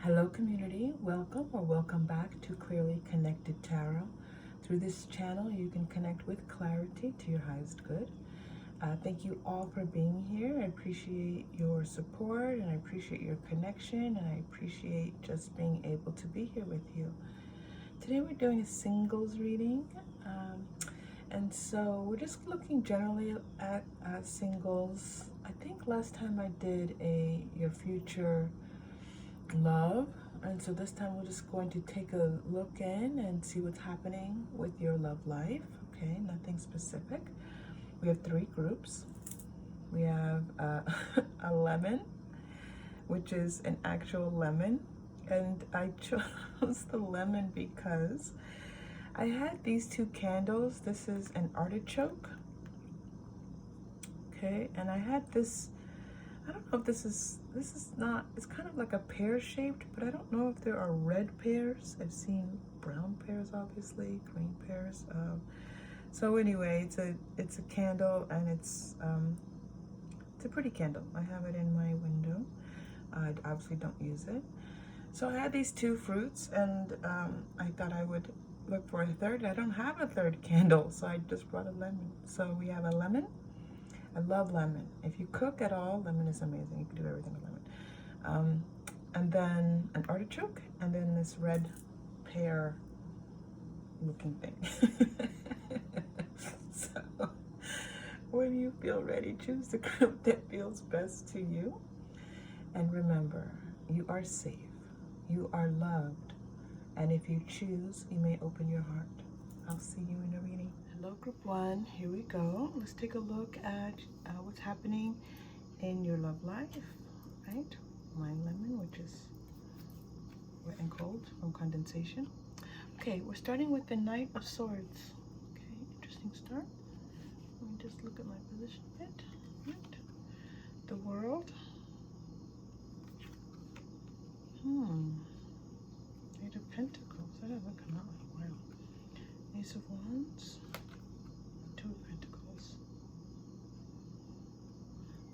Hello community, welcome or welcome back to Clearly Connected Tarot. Through this channel you can connect with clarity to your highest good. Thank you all for being here. I appreciate your support and I appreciate your connection and I appreciate just being able to be here with you. Today we're doing a singles reading, and so we're just looking generally at singles. I think last time I did a your future love, and so this time we're just going to take a look in and see what's happening with your love life. Okay, nothing specific. We have three groups. We have a lemon, which is an actual lemon, and I chose the lemon because I had these two candles. This is an artichoke, okay, and I had this, I don't know if this is not, it's kind of like a pear shaped, but I don't know if there are red pears. I've seen brown pears, obviously, green pears. So anyway, it's a candle, and it's a pretty candle. I have it in my window. I obviously don't use it. So I had these two fruits, and I thought I would look for a third. I don't have a third candle, so I just brought a lemon. So we have a lemon. I love lemon. If you cook at all, lemon is amazing. You can do everything with lemon. And then an artichoke, and then this red pear looking thing. So when you feel ready, choose the group that feels best to you. And remember, you are safe. You are loved. And if you choose, you may open your heart. I'll see you in a reading. Hello, group one. Here we go. Let's take a look at what's happening in your love life, right? My lemon, which is wet and cold from condensation. Okay, we're starting with the Knight of Swords. Okay, interesting start. Let me just look at my position a bit. Right. The World. Eight of Pentacles. That hasn't come out in a while. Ace of Wands. Two of Pentacles.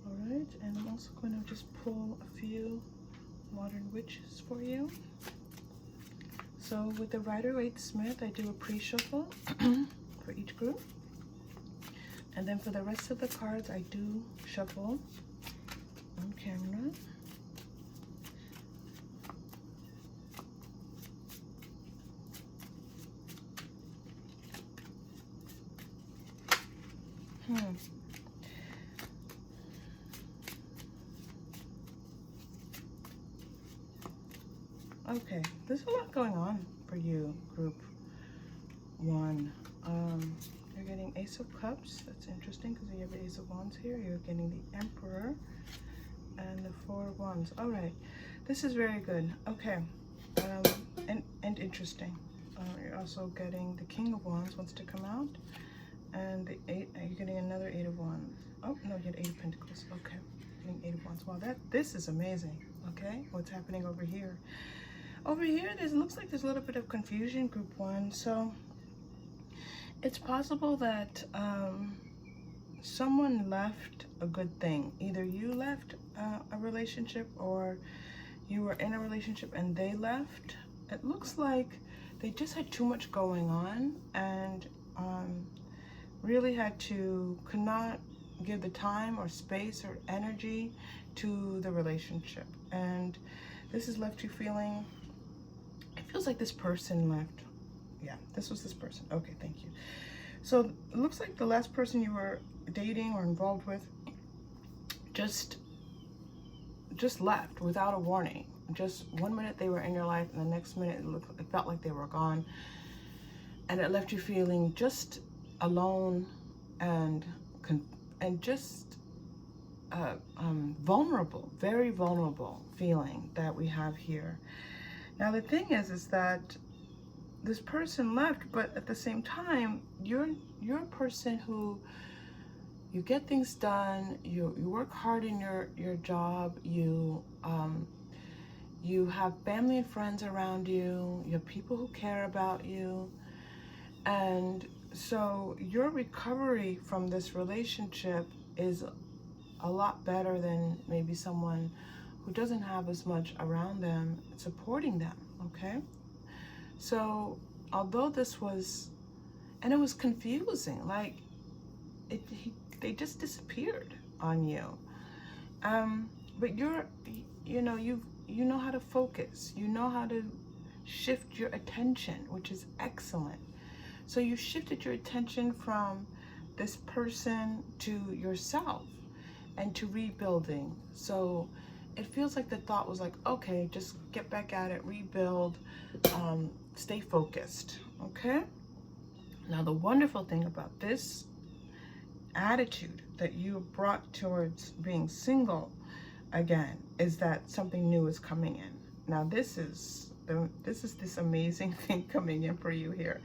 Alright, and I'm also going to just pull a few modern witches for you. So with the Rider-Waite-Smith, I do a pre-shuffle for each group. And then for the rest of the cards, I do shuffle on camera. Okay, there's a lot going on for you, group one. You're getting Ace of Cups. That's interesting because you have the Ace of Wands here. You're getting the Emperor and the Four of Wands. All right, this is very good. Okay, and interesting. You're also getting the King of Wands wants to come out, and the Eight. You're getting another Eight of Wands. Oh no, you had Eight of Pentacles. Okay, getting Eight of Wands. Wow, this is amazing. Okay, what's happening over here? Over here, looks like there's a little bit of confusion, group one. So it's possible that someone left a good thing. Either you left a relationship, or you were in a relationship and they left. It looks like they just had too much going on, and really could not give the time or space or energy to the relationship. And this has left you feeling, it feels like this person left. Yeah, this was this person. Okay, thank you. So it looks like the last person you were dating or involved with just left without a warning. Just 1 minute they were in your life, and the next minute it felt like they were gone, and it left you feeling just alone and just vulnerable, very vulnerable feeling that we have here. Now the thing is that this person left, but at the same time, you're a person who, you get things done, you work hard in your job, you have family and friends around you, you have people who care about you, and so your recovery from this relationship is a lot better than maybe someone who doesn't have as much around them supporting them, okay? So although this was, and it was confusing, like they just disappeared on you. But you know, you know how to focus, you know how to shift your attention, which is excellent. So you shifted your attention from this person to yourself and to rebuilding. So it feels like the thought was like, okay, just get back at it, rebuild, stay focused, okay? Now the wonderful thing about this attitude that you brought towards being single again is that something new is coming in. Now this is this amazing thing coming in for you here.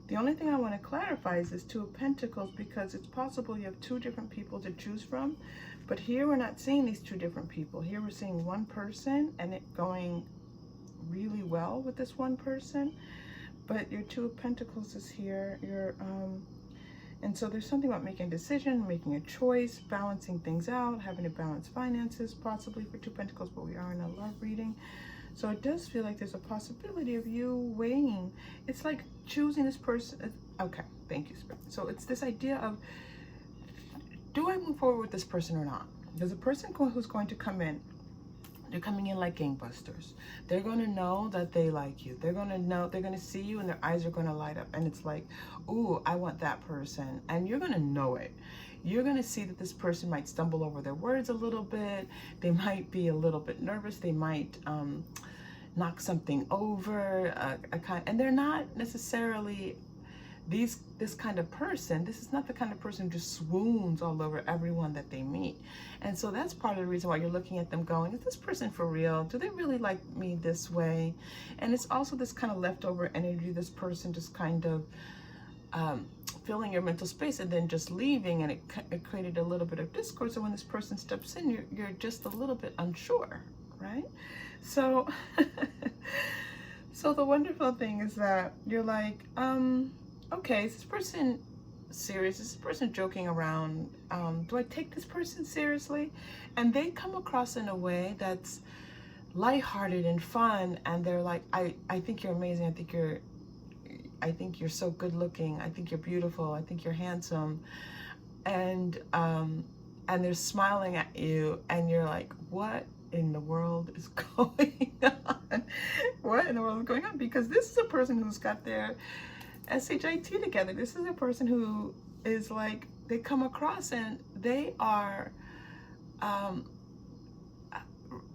The only thing I want to clarify is this Two of Pentacles, because it's possible you have two different people to choose from, but here we're not seeing these two different people. Here we're seeing one person and it going really well with this one person, but your Two of Pentacles is here. And so there's something about making a decision, making a choice, balancing things out, having to balance finances, possibly for Two of Pentacles, but we are in a love reading. So it does feel like there's a possibility of you weighing. It's like choosing this person. Okay, thank you, Spirit. So it's this idea of, do I move forward with this person or not? There's a person who's going to come in. They're coming in like gangbusters. They're going to know that they like you. They're going to know, they're going to see you and their eyes are going to light up. And it's like, ooh, I want that person. And you're going to know it. You're going to see that this person might stumble over their words a little bit. They might be a little bit nervous. They might knock something over. And they're not necessarily this kind of person. This is not the kind of person who just swoons all over everyone that they meet. And so that's part of the reason why you're looking at them going, is this person for real? Do they really like me this way? And it's also this kind of leftover energy, this person just kind of filling your mental space and then just leaving, and it created a little bit of discord. So when this person steps in, you're just a little bit unsure, right? So so the wonderful thing is that you're like, okay, is this person serious? Is this person joking around? Do I take this person seriously? And they come across in a way that's lighthearted and fun, and they're like, I think you're amazing. I think you're so good looking. I think you're beautiful. I think you're handsome. And they're smiling at you, and you're like, what in the world is going on? What in the world is going on? Because this is a person who's got their SHIT together. This is a person who is like, they come across and they are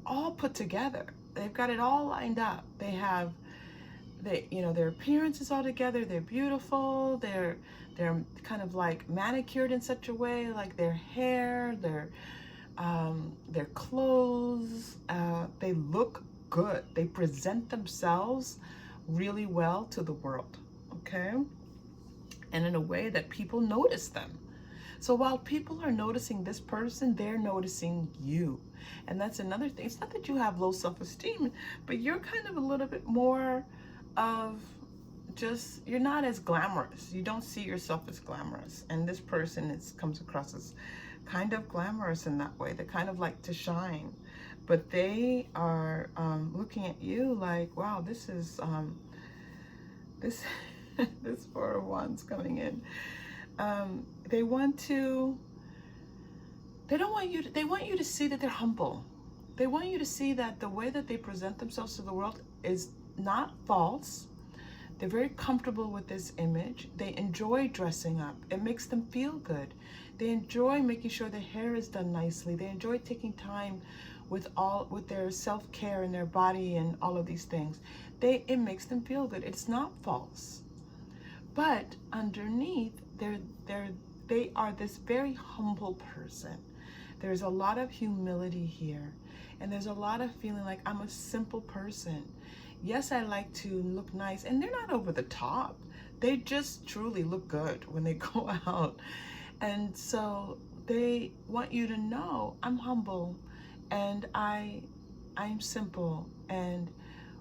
all put together. They've got it all lined up. Their appearance is all together. They're beautiful. They're kind of like manicured in such a way, like their hair, their clothes, they look good. They present themselves really well to the world, okay? And in a way that people notice them. So while people are noticing this person, they're noticing you. And that's another thing. It's not that you have low self-esteem, but you're kind of a little bit more of just, you're not as glamorous. You don't see yourself as glamorous. And this person comes across as kind of glamorous in that way. They kind of like to shine. But they are looking at you like, wow, this is, this Four of Wands coming in. They want you to see that they're humble. They want you to see that the way that they present themselves to the world is not false. They're very comfortable with this image. They enjoy dressing up. It makes them feel good. They enjoy making sure their hair is done nicely. They enjoy taking time with their self-care and their body and all of these things. It makes them feel good. It's not false. But underneath, they are this very humble person. There's a lot of humility here. And there's a lot of feeling like, I'm a simple person. Yes, I like to look nice. And they're not over the top. They just truly look good when they go out. And so they want you to know, I'm humble and I'm simple. And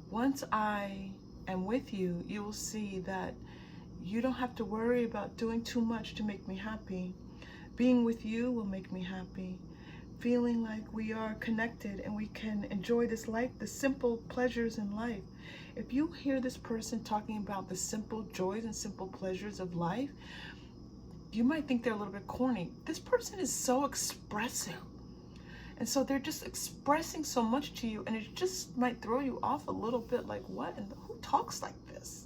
once I am with you, you will see that you don't have to worry about doing too much to make me happy. Being with you will make me happy. feeling like we are connected and we can enjoy this life, the simple pleasures in life. If you hear this person talking about the simple joys and simple pleasures of life, you might think they're a little bit corny. This person is so expressive. And so they're just expressing so much to you, and it just might throw you off a little bit, like, what? And who talks like this?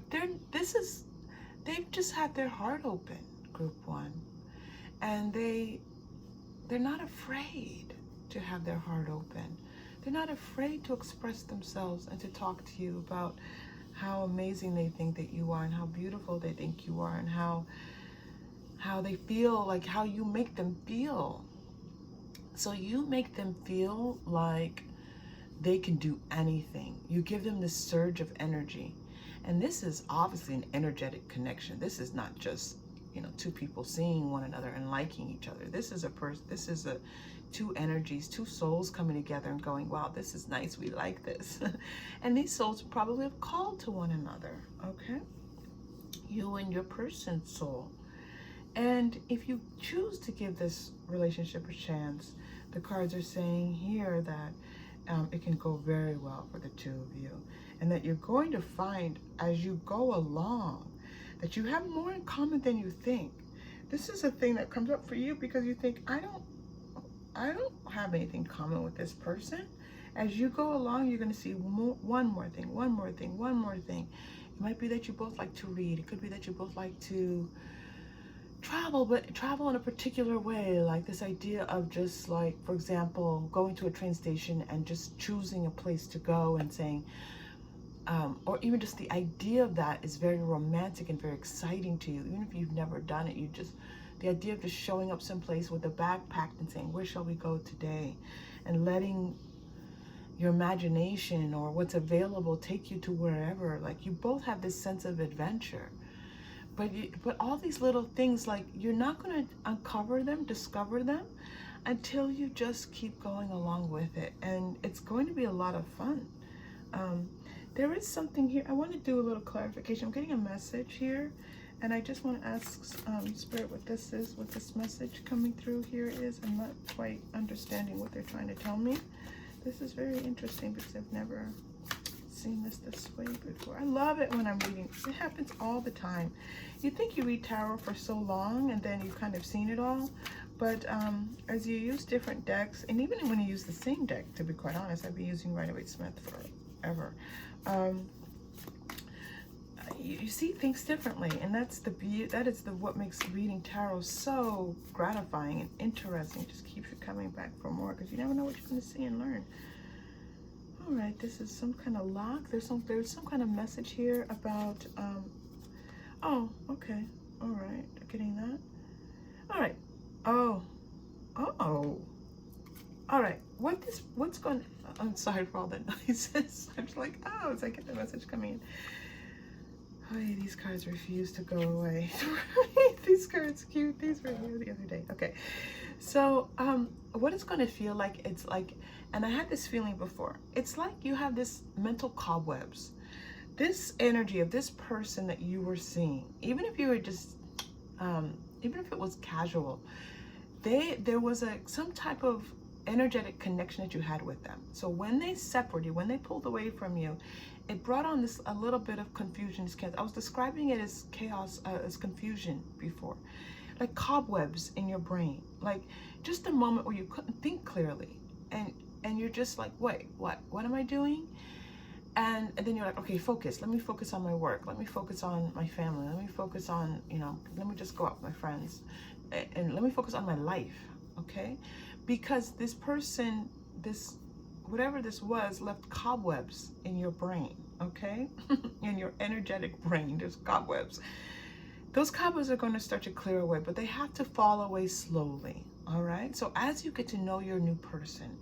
They've just had their heart open, group one. And they're not afraid to have their heart open. They're not afraid to express themselves and to talk to you about how amazing they think that you are and how beautiful they think you are and how they feel, like how you make them feel. So you make them feel like they can do anything. You give them this surge of energy. And this is obviously an energetic connection. This is not just, you know, two people seeing one another and liking each other. This is two energies, two souls coming together and going, wow, this is nice, we like this. And these souls probably have called to one another, okay? You and your person's soul. And if you choose to give this relationship a chance, the cards are saying here that it can go very well for the two of you, and that you're going to find as you go along that you have more in common than you think. This is a thing that comes up for you because you think, I don't have anything common with this person. As you go along, you're going to see one more thing. It might be that you both like to read. It could be that you both like to travel, but travel in a particular way, like this idea of just, like, for example, going to a train station and just choosing a place to go and saying, or even just the idea of that is very romantic and very exciting to you, even if you've never done it. The idea of just showing up someplace with a bag packed and saying, where shall we go today? And letting your imagination or what's available take you to wherever. Like, you both have this sense of adventure. But all these little things, like, you're not going to discover them until you just keep going along with it. And it's going to be a lot of fun. There is something here. I want to do a little clarification. I'm getting a message here, and I just want to ask Spirit what this is, what this message coming through here is. I'm not quite understanding what they're trying to tell me. This is very interesting because I've never seen this way before. I love it when I'm reading. It happens all the time. You think you read tarot for so long and then you've kind of seen it all, but as you use different decks, and even when you use the same deck, to be quite honest, I've been using Rider-Waite-Smith forever. You see things differently, and that is what makes reading tarot so gratifying and interesting. It just keeps you coming back for more because you never know what you're going to see and learn. All right, this is some kind of lock. There's some kind of message here about oh, okay. All right, getting that. All right. Oh. All right. What's going? I'm sorry for all the noises. I'm just like, oh, it's like get the message coming in. Oh, yeah, these cards refuse to go away. These cards cute. These were here the other day. Okay. So, what it's going to feel like, it's like, and I had this feeling before, it's like you have this mental cobwebs. This energy of this person that you were seeing, even if you were just, even if it was casual, there was some type of energetic connection that you had with them. So when they separated you, when they pulled away from you, it brought on a little bit of confusion. I was describing it as chaos, as confusion before. Like cobwebs in your brain, like just a moment where you couldn't think clearly, and you're just like, wait, what am I doing? And then you're like, okay, focus. Let me focus on my work. Let me focus on my family. Let me focus on, let me just go out with my friends, and let me focus on my life, okay? Because this person, whatever this was, left cobwebs in your brain, okay? In your energetic brain, there's cobwebs. Those cobwebs are going to start to clear away, but they have to fall away slowly, all right? So as you get to know your new person,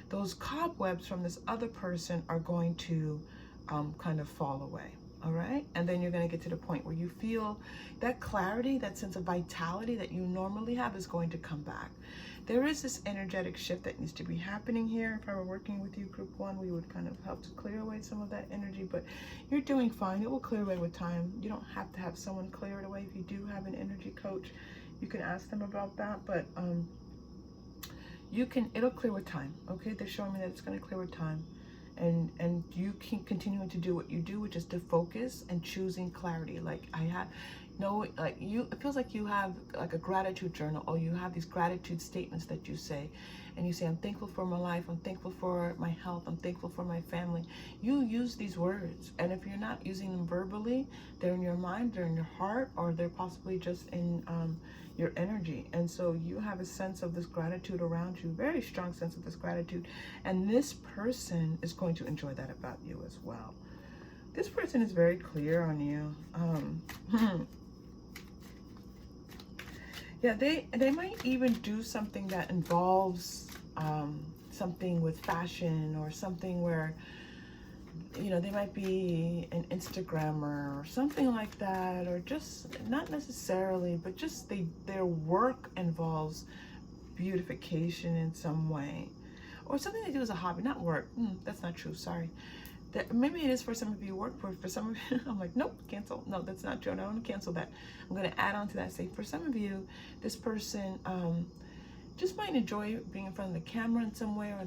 those cobwebs from this other person are going to kind of fall away, all right? And then you're going to get to the point where you feel that clarity, that sense of vitality that you normally have is going to come back. There is this energetic shift that needs to be happening here. If I were working with you, group one, we would kind of help to clear away some of that energy, but you're doing fine. It will clear away with time. You don't have to have someone clear it away. If you do have an energy coach, you can ask them about that, but it'll clear with time. Okay, they're showing me that it's going to clear with time, and you keep continuing to do what you do, which is to focus and choosing clarity. Like I have no, like you, it feels like you have like a gratitude journal, or you have these gratitude statements that you say, and you say, I'm thankful for my life, I'm thankful for my health, I'm thankful for my family. You use these words, and if you're not using them verbally, they're in your mind, they're in your heart, or they're possibly just in your energy. And so you have a sense of this gratitude around you, very strong sense of this gratitude, and this person is going to enjoy that about you as well. This person is very clear on you. Yeah, they might even do something that involves something with fashion, or something where, you know, they might be an Instagrammer or something like that, or just not necessarily, but just their work involves beautification in some way, or something they do as a hobby, not work. That's not true. Sorry. Maybe it is for some of you work for some of you. I'm like, nope, cancel. No, that's not true. I don't want to cancel that. I'm going to add on to that. Say for some of you, this person just might enjoy being in front of the camera in some way, or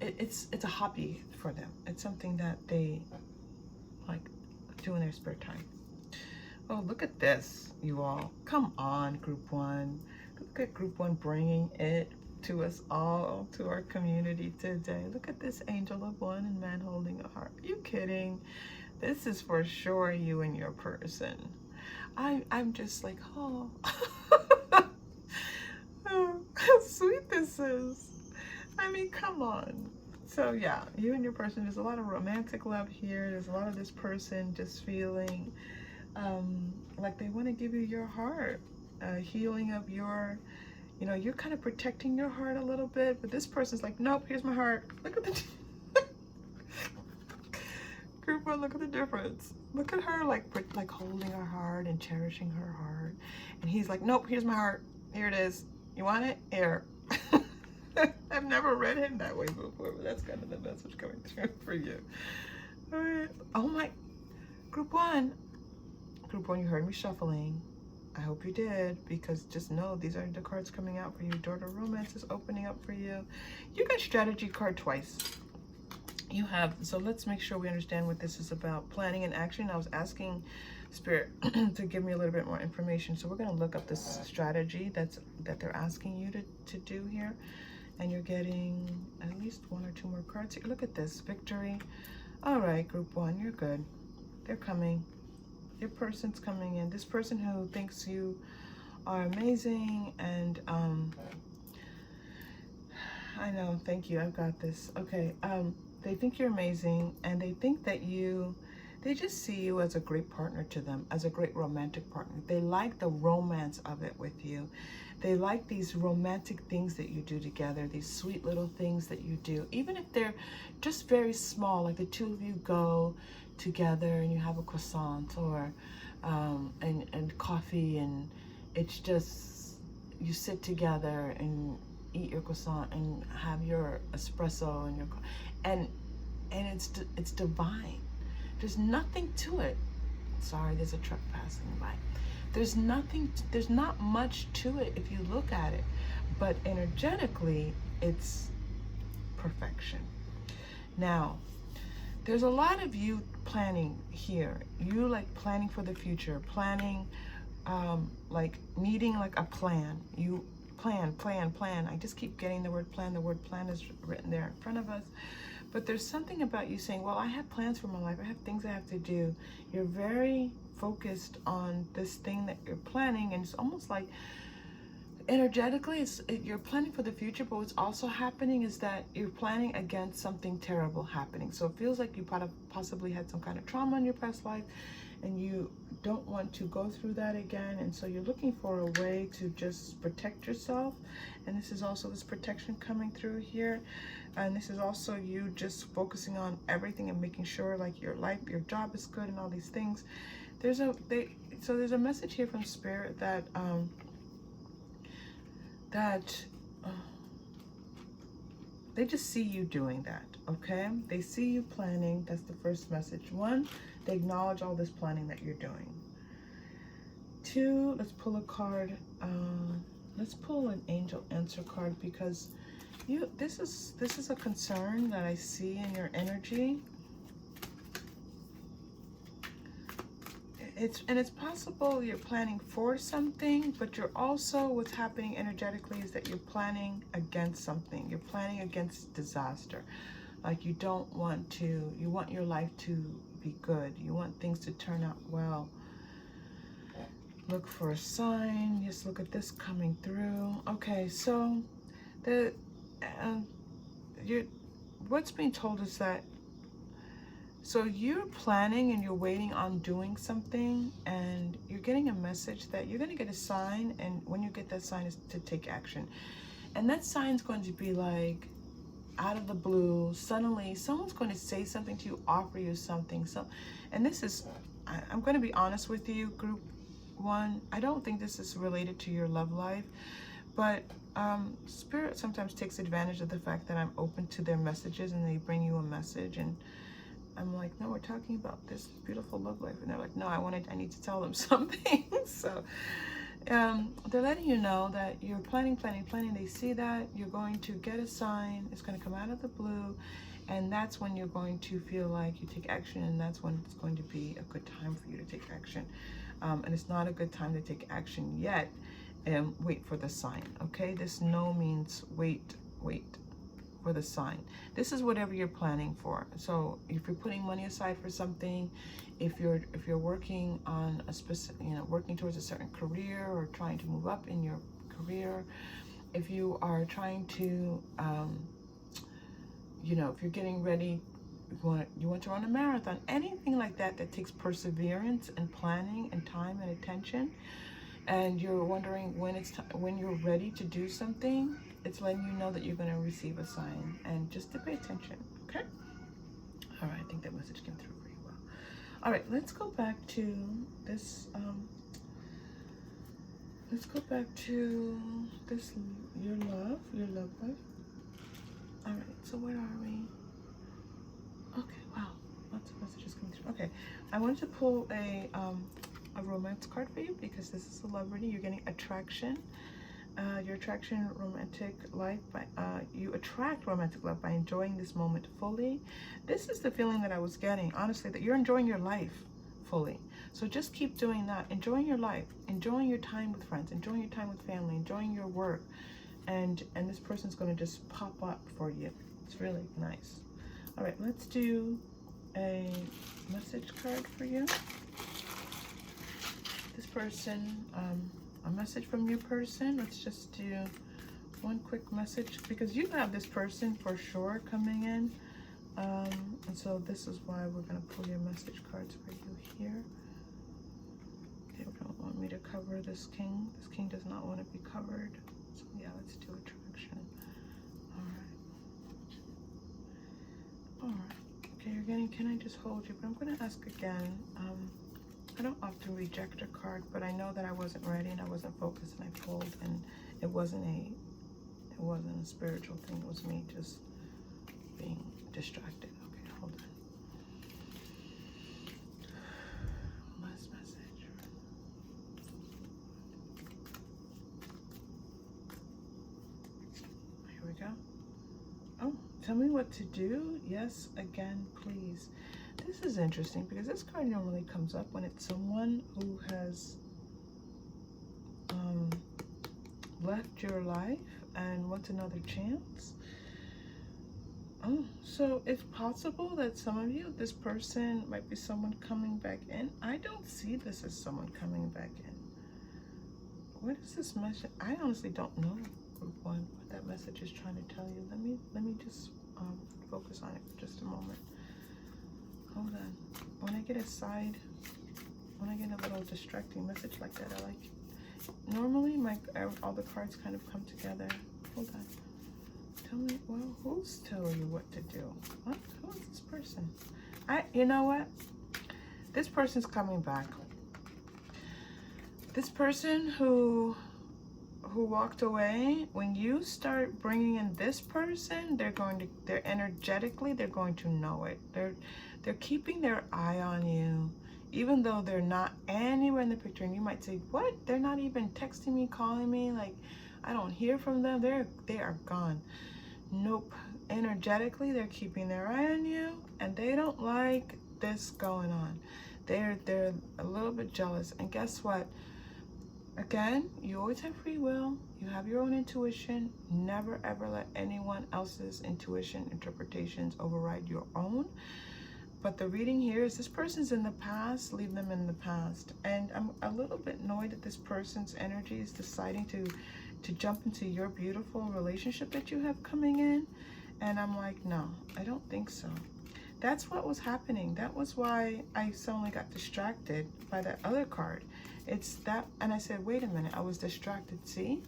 it's a hobby for them. It's something that they like do in their spare time. Oh, look at this, you all. Come on, group one. Look at group one bringing it to us all, to our community today. Look at this angel of one and man holding a heart. Are you kidding? This is for sure you and your person. I'm just like, oh, oh, how sweet this is. I mean, come on. So yeah, you and your person, there's a lot of romantic love here. There's a lot of this person just feeling like they want to give you your heart, healing of your, you know, you're kind of protecting your heart a little bit, but this person's like, nope, here's my heart. Look at the group one, look at the difference. Look at her like holding her heart and cherishing her heart, and he's like, nope, here's my heart. Here it is. You want it? Here. I've never read him that way before, but that's kind of the message coming through for you. All right. Oh my, group one, you heard me shuffling. I hope you did, because just know these are the cards coming out for you. Door to Romance is opening up for you. You got strategy card twice. You have, so let's make sure we understand what this is about. Planning and action. I was asking Spirit to give me a little bit more information. So we're going to look up this strategy that they're asking you to do here. And you're getting at least one or two more cards here. Look at this. Victory. All right, group one, you're good. They're coming. Your person's coming in. This person who thinks you are amazing, and I know, thank you, I've got this. Okay, they think you're amazing, and they think that they just see you as a great partner to them, as a great romantic partner. They like the romance of it with you. They like these romantic things that you do together, these sweet little things that you do, even if they're just very small, like the two of you go together and you have a croissant, or and coffee, and it's just, you sit together and eat your croissant and have your espresso and it's divine. There's nothing to it. Sorry, there's a truck passing by. There's not much to it if you look at it, but energetically it's perfection. Now, there's a lot of you planning here. You like planning for the future, planning, like needing like a plan. You plan. I just keep getting the word plan. The word plan is written there in front of us. But there's something about you saying, well, I have plans for my life. I have things I have to do. You're very focused on this thing that you're planning, and it's almost like energetically you're planning for the future, but what's also happening is that you're planning against something terrible happening. So it feels like you possibly had some kind of trauma in your past life, and you don't want to go through that again, and so you're looking for a way to just protect yourself. And this is also this protection coming through here, and this is also you just focusing on everything and making sure like your life, your job is good and all these things. There's a message here from Spirit that they just see you doing that, okay? They see you planning. That's the first message. One, they acknowledge all this planning that you're doing. Two, let's pull a card. Let's pull an angel answer card, because this is a concern that I see in your energy. It's possible you're planning for something, but you're also, what's happening energetically is that you're planning against something. You're planning against disaster. Like you don't want to, you want your life to be good. You want things to turn out well. Look for a sign. Just look at this coming through. Okay, so what's being told is that, so you're planning and you're waiting on doing something, and you're getting a message that you're going to get a sign, and when you get that sign is to take action. And that sign's going to be like out of the blue. Suddenly someone's going to say something to you, offer you something. And this is, I'm going to be honest with you, group one, I don't think this is related to your love life, but Spirit sometimes takes advantage of the fact that I'm open to their messages, and they bring you a message, and I'm like, no, we're talking about this beautiful love life. And they're like, no, I need to tell them something. So they're letting you know that you're planning. They see that you're going to get a sign. It's going to come out of the blue. And that's when you're going to feel like you take action. And that's when it's going to be a good time for you to take action. And it's not a good time to take action yet. Wait for the sign. Okay. This no means wait for the sign. This is whatever you're planning for. So if you're putting money aside for something, if you're working on a specific, working towards a certain career, or trying to move up in your career, if you are trying to, if you're getting ready, you want to run a marathon, anything like that that takes perseverance and planning and time and attention, and you're wondering when you're ready to do something, it's letting you know that you're going to receive a sign, and just to pay attention. Okay. All right. I think that message came through pretty well. All right. Let's go back to this. Let's go back to this. Your love life. All right. So where are we? Okay. Wow. Lots of messages coming through. Okay. I wanted to pull a romance card for you, because this is a love reading. You're getting attraction. Your attraction romantic life you attract romantic love by enjoying this moment fully. This is the feeling that I was getting, honestly, that you're enjoying your life fully. So just keep doing that, enjoying your life, enjoying your time with friends, enjoying your time with family, enjoying your work, and this person's going to just pop up for you. It's really nice. All right, let's do a message card for you. This person, a message from your person. Let's just do one quick message, because you have this person for sure coming in, and so this is why we're going to pull your message cards for you here. Okay, we don't want me to cover this king. This king does not want to be covered, so yeah, let's do attraction. All right. Okay, you're getting, can I just hold you? But I'm going to ask again. I don't often reject a card, but I know that I wasn't ready and I wasn't focused, and I pulled, and it wasn't a spiritual thing. It was me just being distracted. Okay, hold on. Last message. Here we go. Oh, tell me what to do. Yes, again, please. This is interesting, because this card normally comes up when it's someone who has left your life and wants another chance. Oh, so it's possible that some of you, this person might be someone coming back in. I don't see this as someone coming back in. What is this message? I honestly don't know, group one, what that message is trying to tell you. Let me just focus on it for just a moment. Hold on. When I get a little distracting message like that, I like it. Normally, all the cards kind of come together. Hold on. Tell me, well, who's telling you what to do? What? Who is this person? You know what? This person's coming back. This person who walked away, when you start bringing in this person, they're energetically, they're going to know it. They're keeping their eye on you. even though they're not anywhere in the picture, and you might say, what? They're not even texting me, calling me, like I don't hear from them. They are gone. Nope. Energetically, they're keeping their eye on you, and they don't like this going on. They're a little bit jealous. And guess what? Again, you always have free will. You have your own intuition. Never ever let anyone else's intuition, interpretations override your own. But the reading here is this person's in the past. Leave them in the past. And I'm a little bit annoyed that this person's energy is deciding to jump into your beautiful relationship that you have coming in. And I'm like, no, I don't think so. That's what was happening. That was why I suddenly got distracted by that other card. It's that, and I said, wait a minute, I was distracted. See,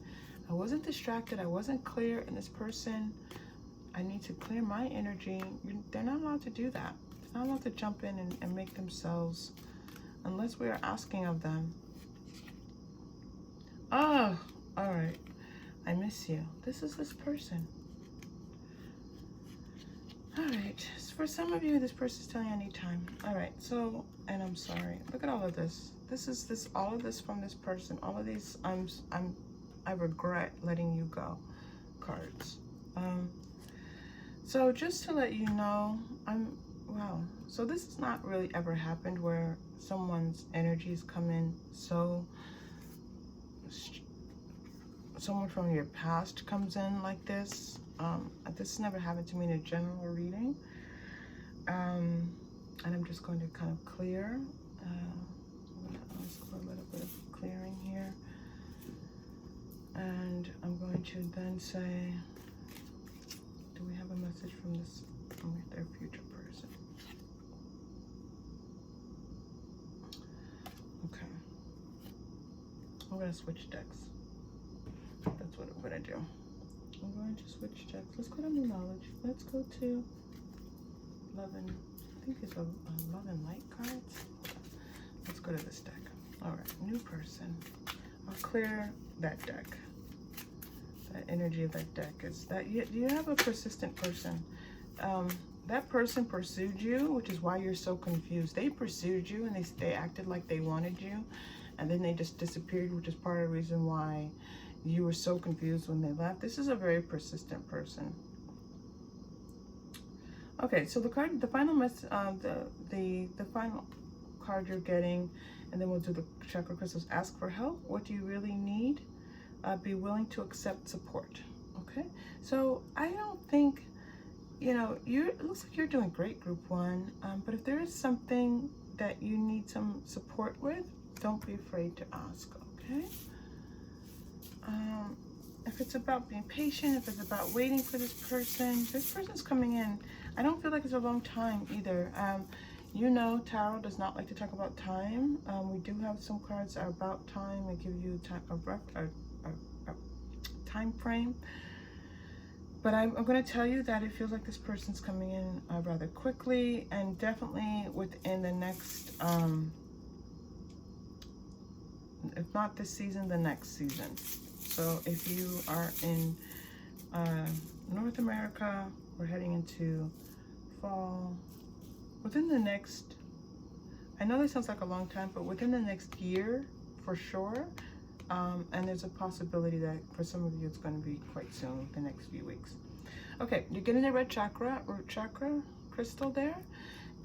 I wasn't distracted. I wasn't clear. And this person, I need to clear my energy. They're not allowed to do that. They're not allowed to jump in and make themselves, unless we are asking of them. Oh, all right. I miss you. This is this person. All right. For some of you, this person's telling you I need time. All right. So, and I'm sorry. Look at all of this. This is this. All of this from this person. All of these. I regret letting you go. Cards. So just to let you know, wow. So this has not really ever happened where someone's energies come in so. Someone from your past comes in like this. This never happened to me in a general reading. And I'm just going to kind of clear. I'm going to ask for a little bit of clearing here. And I'm going to then say, do we have a message from their future person? Okay. I'm going to switch decks. That's what I'm gonna do. I'm going to switch decks. Let's go to Moonology. Let's go to Love and, I think it's a Love and Light cards. Let's go to this deck. All right, new person. I'll clear that deck. That energy of that deck is that you have a persistent person. That person pursued you, which is why you're so confused. They pursued you and they acted like they wanted you, and then they just disappeared, which is part of the reason why you were so confused when they left. This is a very persistent person. Okay, so the final the final card you're getting, and then we'll do the chakra crystals. Ask for help. What do you really need? Be willing to accept support. Okay, so I don't think, you know, it looks like you're doing great, group one. But if there is something that you need some support with, don't be afraid to ask. Okay. If it's about being patient, if it's about waiting for this person's coming in. I don't feel like it's a long time either. You know, tarot does not like to talk about time. We do have some cards that are about time and give you a time frame. But I'm going to tell you that it feels like this person's coming in rather quickly, and definitely within the next, if not this season, the next season. So if you are in North America, we're heading into fall. Within the next, I know this sounds like a long time, but within the next year, for sure. And there's a possibility that for some of you, it's going to be quite soon, the next few weeks. Okay, you're getting a red chakra, root chakra crystal there.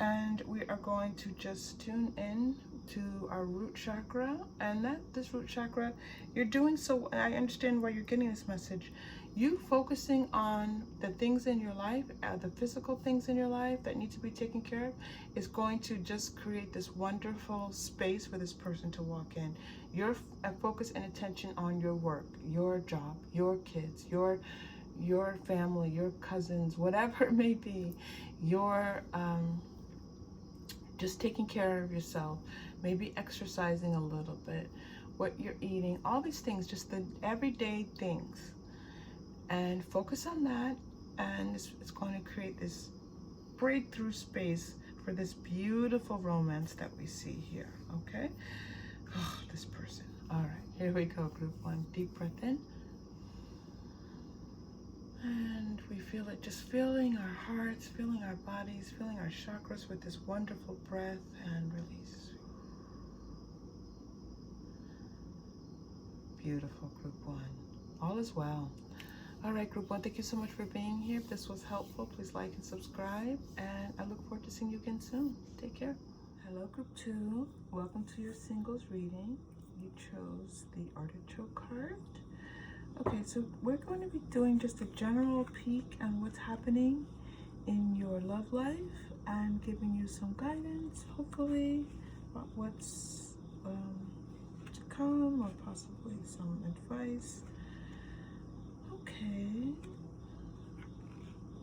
And we are going to just tune in to our root chakra, and this root chakra, you're doing so. I understand why you're getting this message. You focusing on the things in your life, the physical things in your life that need to be taken care of, is going to just create this wonderful space for this person to walk in. Your focus and attention on your work, your job, your kids, your family, your cousins, whatever it may be, your just taking care of yourself, maybe exercising a little bit, what you're eating, all these things, just the everyday things. And focus on that, and it's going to create this breakthrough space for this beautiful romance that we see here, okay? Oh, this person. All right, here we go, group one. Deep breath in. And we feel it just filling our hearts, filling our bodies, filling our chakras with this wonderful breath, and release. Beautiful, Group 1. All is well. All right, Group 1, thank you so much for being here. If this was helpful, please like and subscribe, and I look forward to seeing you again soon. Take care. Hello, Group 2. Welcome to your singles reading. You chose the Artichoke card. Okay, so we're going to be doing just a general peek on what's happening in your love life and giving you some guidance, hopefully, about what's to come, or possibly some advice. Okay.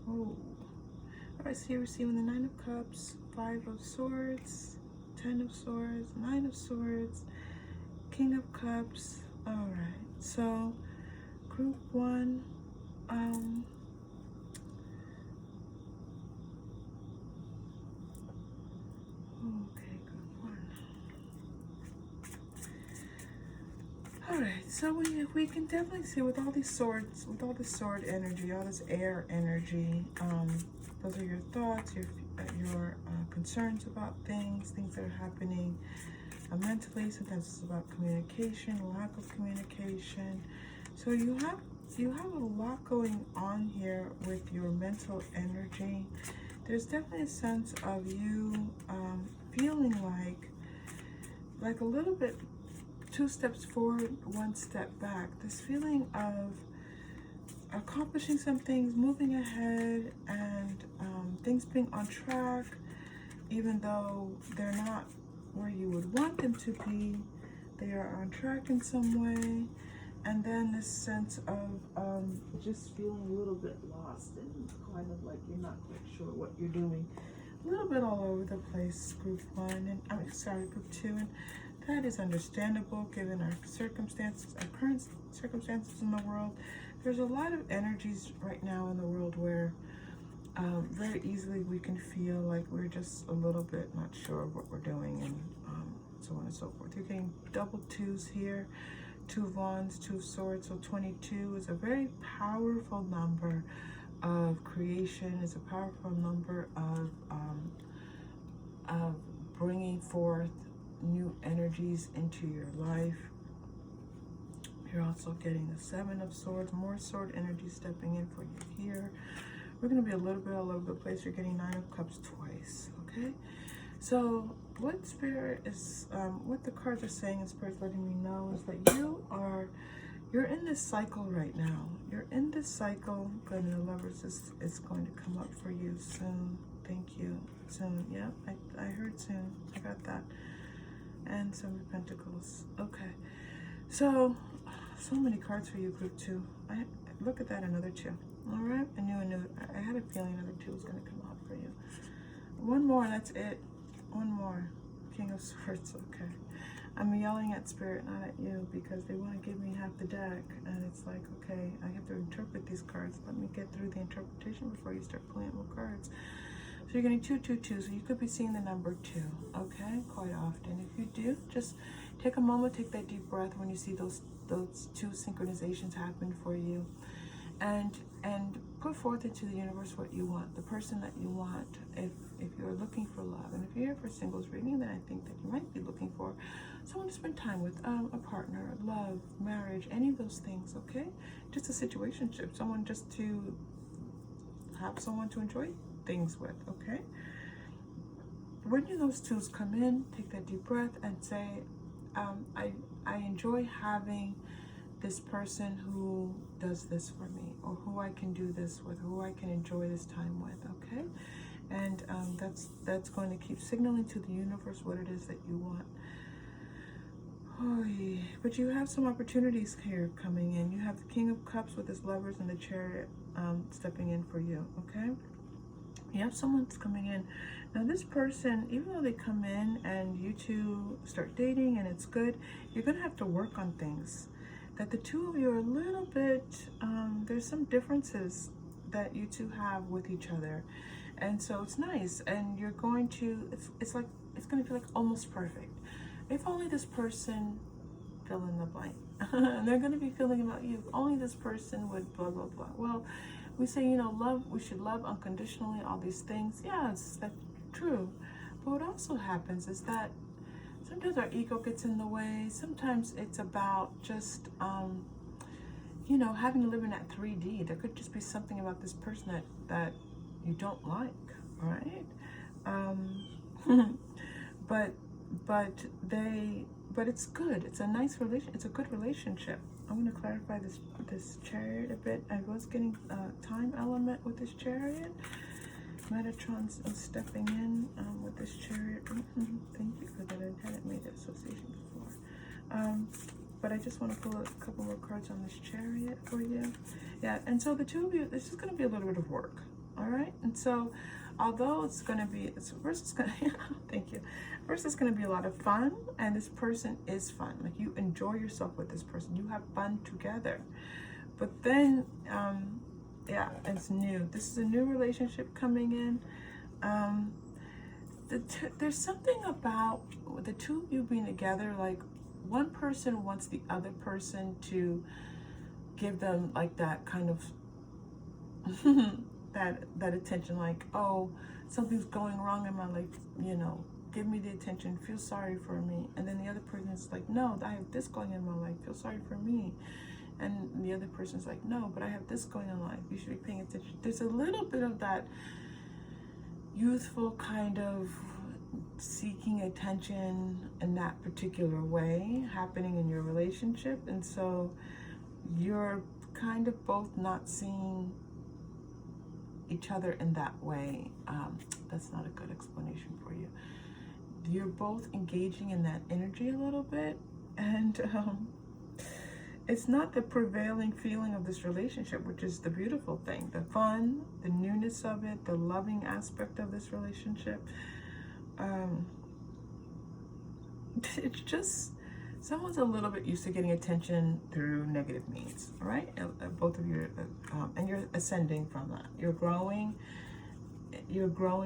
Oh. All right, so you're receiving the 9 of Cups, 5 of Swords, 10 of Swords, 9 of Swords, King of Cups. All right, so Group 1, okay, Group 1. All right, so we can definitely see with all these swords, with all this sword energy, all this air energy, those are your thoughts, your concerns about things that are happening mentally. Sometimes it's about communication, lack of communication. So you have a lot going on here with your mental energy. There's definitely a sense of you feeling like a little bit 2 steps forward, 1 step back. This feeling of accomplishing some things, moving ahead, and things being on track, even though they're not where you would want them to be. They are on track in some way. And then this sense of just feeling a little bit lost and kind of like you're not quite sure what you're doing. A little bit all over the place, Group 1, and Group 2. And that is understandable given our circumstances, our current circumstances in the world. There's a lot of energies right now in the world where very easily we can feel like we're just a little bit not sure of what we're doing, and so on and so forth. You're getting double 2s here, 2 of Wands, 2 of Swords, so 22 is a very powerful number of creation. It's a powerful number of bringing forth new energies into your life. You're also getting the 7 of Swords, more sword energy stepping in for you here. We're going to be a little bit all over the place. You're getting 9 of Cups twice, okay? So what Spirit is, what the cards are saying, and Spirit's letting me know, is that you're in this cycle right now. You're in this cycle. Good, and the Lovers is going to come up for you soon. Thank you. Soon. Yeah, I heard soon. I got that. And some of Pentacles. Okay. So many cards for you, Group 2. Look at that, another 2. All right. I had a feeling another 2 was going to come out for you. One more. That's it. One more. King of Swords. Okay. I'm yelling at Spirit, not at you, because they want to give me half the deck, and it's like, okay, I have to interpret these cards. Let me get through the interpretation before you start pulling out more cards. So you're getting 2, 2, 2. So you could be seeing the number 2, okay, quite often. If you do, just take a moment, take that deep breath when you see those 2 synchronizations happen for you, and put forth into the universe what you want, the person that you want. If you're looking for love, and if you're here for singles reading, then I think that you might be looking for someone to spend time with, a partner, love, marriage, any of those things, okay? Just a situationship, someone just to have someone to enjoy things with, okay? When those 2s come in, take that deep breath and say, I enjoy having this person who does this for me, or who I can do this with, who I can enjoy this time with, okay? And that's going to keep signaling to the universe what it is that you want. Oy. But you have some opportunities here coming in. You have the King of Cups with his Lovers and the Chariot stepping in for you, okay? You have someone that's coming in. Now this person, even though they come in and you 2 start dating and it's good, you're going to have to work on things. That the 2 of you are a little bit, there's some differences that you 2 have with each other. And so it's nice, and you're going to, it's going to feel like almost perfect. If only this person, fill in the blank, and they're going to be feeling about you, if only this person would blah, blah, blah. Well, we say, love, we should love unconditionally, all these things. Yes, that's true. But what also happens is that sometimes our ego gets in the way. Sometimes it's about just, you know, having to live in that 3D. There could just be something about this person that you don't like, right? but it's good. It's a nice relation. It's a good relationship. I'm going to clarify this chariot a bit. I was getting a time element with this chariot. Metatron's stepping in with this chariot. Thank you for that. I hadn't made that association before. But I just want to pull a couple more cards on this chariot for you. Yeah, and so the two of you, this is going to be a little bit of work. All right, and so although it's going to be, first it's going to, thank you. First, it's going to be a lot of fun, and this person is fun. Like, you enjoy yourself with this person. You have fun together. But then, yeah, it's new. This is a new relationship coming in. There's something about the two of you being together, like one person wants the other person to give them like that kind of that attention, like, oh, something's going wrong in my life, you know, give me the attention, feel sorry for me. And then the other person is like, no, I have this going in my life, feel sorry for me. And the other person's like, no, but I have this going on in life, you should be paying attention. There's a little bit of that youthful kind of seeking attention in that particular way happening in your relationship. And so you're kind of both not seeing each other in that way. That's not a good explanation for you. You're both engaging in that energy a little bit, and it's not the prevailing feeling of this relationship, which is the beautiful thing, the fun, the newness of it, the loving aspect of this relationship. It's just someone's a little bit used to getting attention through negative means, all right? Both of you, and you're ascending from that. You're growing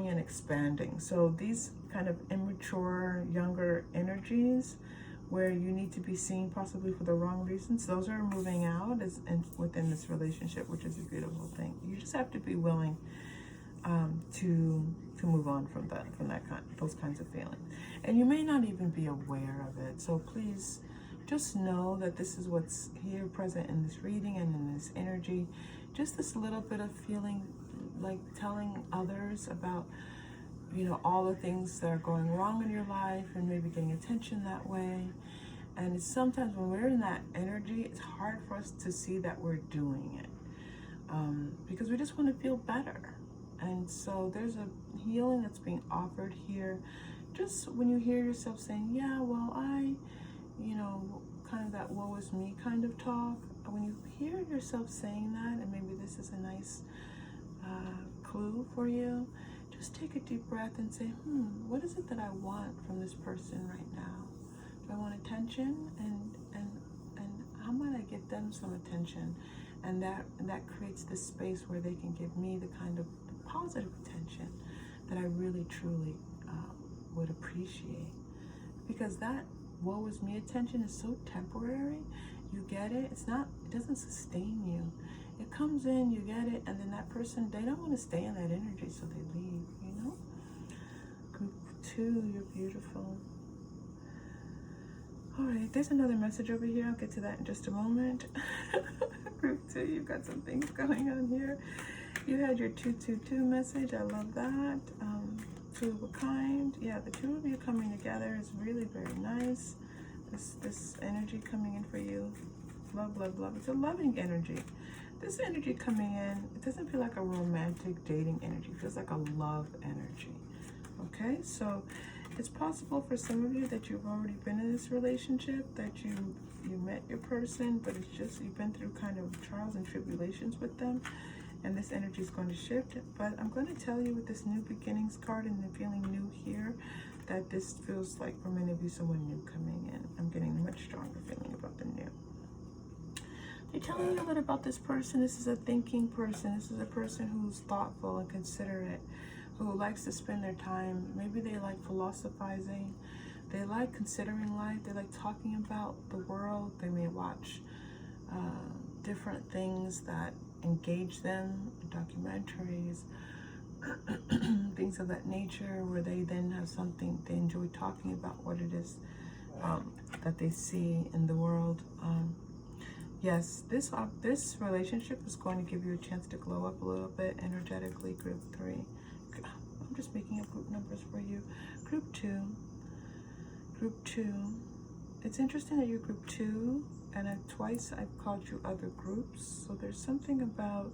and expanding. So these kind of immature, younger energies where you need to be seen possibly for the wrong reasons, those are moving out within this relationship, which is a beautiful thing. You just have to be willing to move on from those kinds of feelings. And you may not even be aware of it. So please just know that this is what's here present in this reading and in this energy. Just this little bit of feeling, like telling others about, you know, all the things that are going wrong in your life and maybe getting attention that way. And it's sometimes when we're in that energy, it's hard for us to see that we're doing it because we just want to feel better. And so there's a healing that's being offered here. Just when you hear yourself saying, yeah, well, you know, kind of that woe is me kind of talk, when you hear yourself saying that, and maybe this is a nice clue for you, just take a deep breath and say, what is it that I want from this person right now? Do I want attention? And how might I give them some attention? And that creates this space where they can give me the kind of positive attention that I really truly would appreciate. Because that woe is me attention is so temporary. You get it. It doesn't sustain you. It comes in, you get it, and then that person, they don't want to stay in that energy, so they leave, you know? Group 2, you're beautiful. All right, there's another message over here. I'll get to that in just a moment. Group 2, you've got some things going on here. You had your 222 message. I love that. Two of a kind. Yeah, the two of you coming together is really very nice. This energy coming in for you. Love, love, love. It's a loving energy. This energy coming in, it doesn't feel like a romantic dating energy. It feels like a love energy. Okay, so it's possible for some of you that you've already been in this relationship, that you met your person, but it's just you've been through kind of trials and tribulations with them, and this energy is going to shift. But I'm going to tell you with this new beginnings card and the feeling new here, that this feels like for many of you someone new coming in. I'm getting a much stronger feeling about the new. They're telling you a little about this person. This is a thinking person. This is a person who's thoughtful and considerate, who likes to spend their time. Maybe they like philosophizing. They like considering life. They like talking about the world. They may watch different things that engage them, documentaries, things of that nature, where they then have something, they enjoy talking about what it is that they see in the world. Yes, this relationship is going to give you a chance to glow up a little bit energetically. Group 3. I'm just making up group numbers for you. Group 2. Group 2. It's interesting that you're group 2, and twice I've called you other groups. So there's something about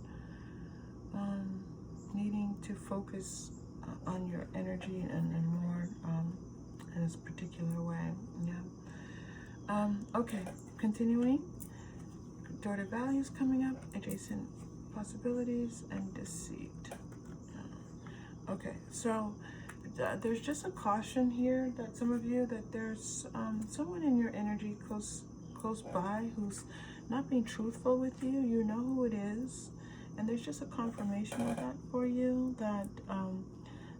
needing to focus on your energy and more in this particular way. Yeah. Okay, continuing. Daughter values coming up, adjacent possibilities, and deceit. Okay, so there's just a caution here that some of you, that there's someone in your energy close by who's not being truthful with you. You know who it is, and there's just a confirmation of that for you, that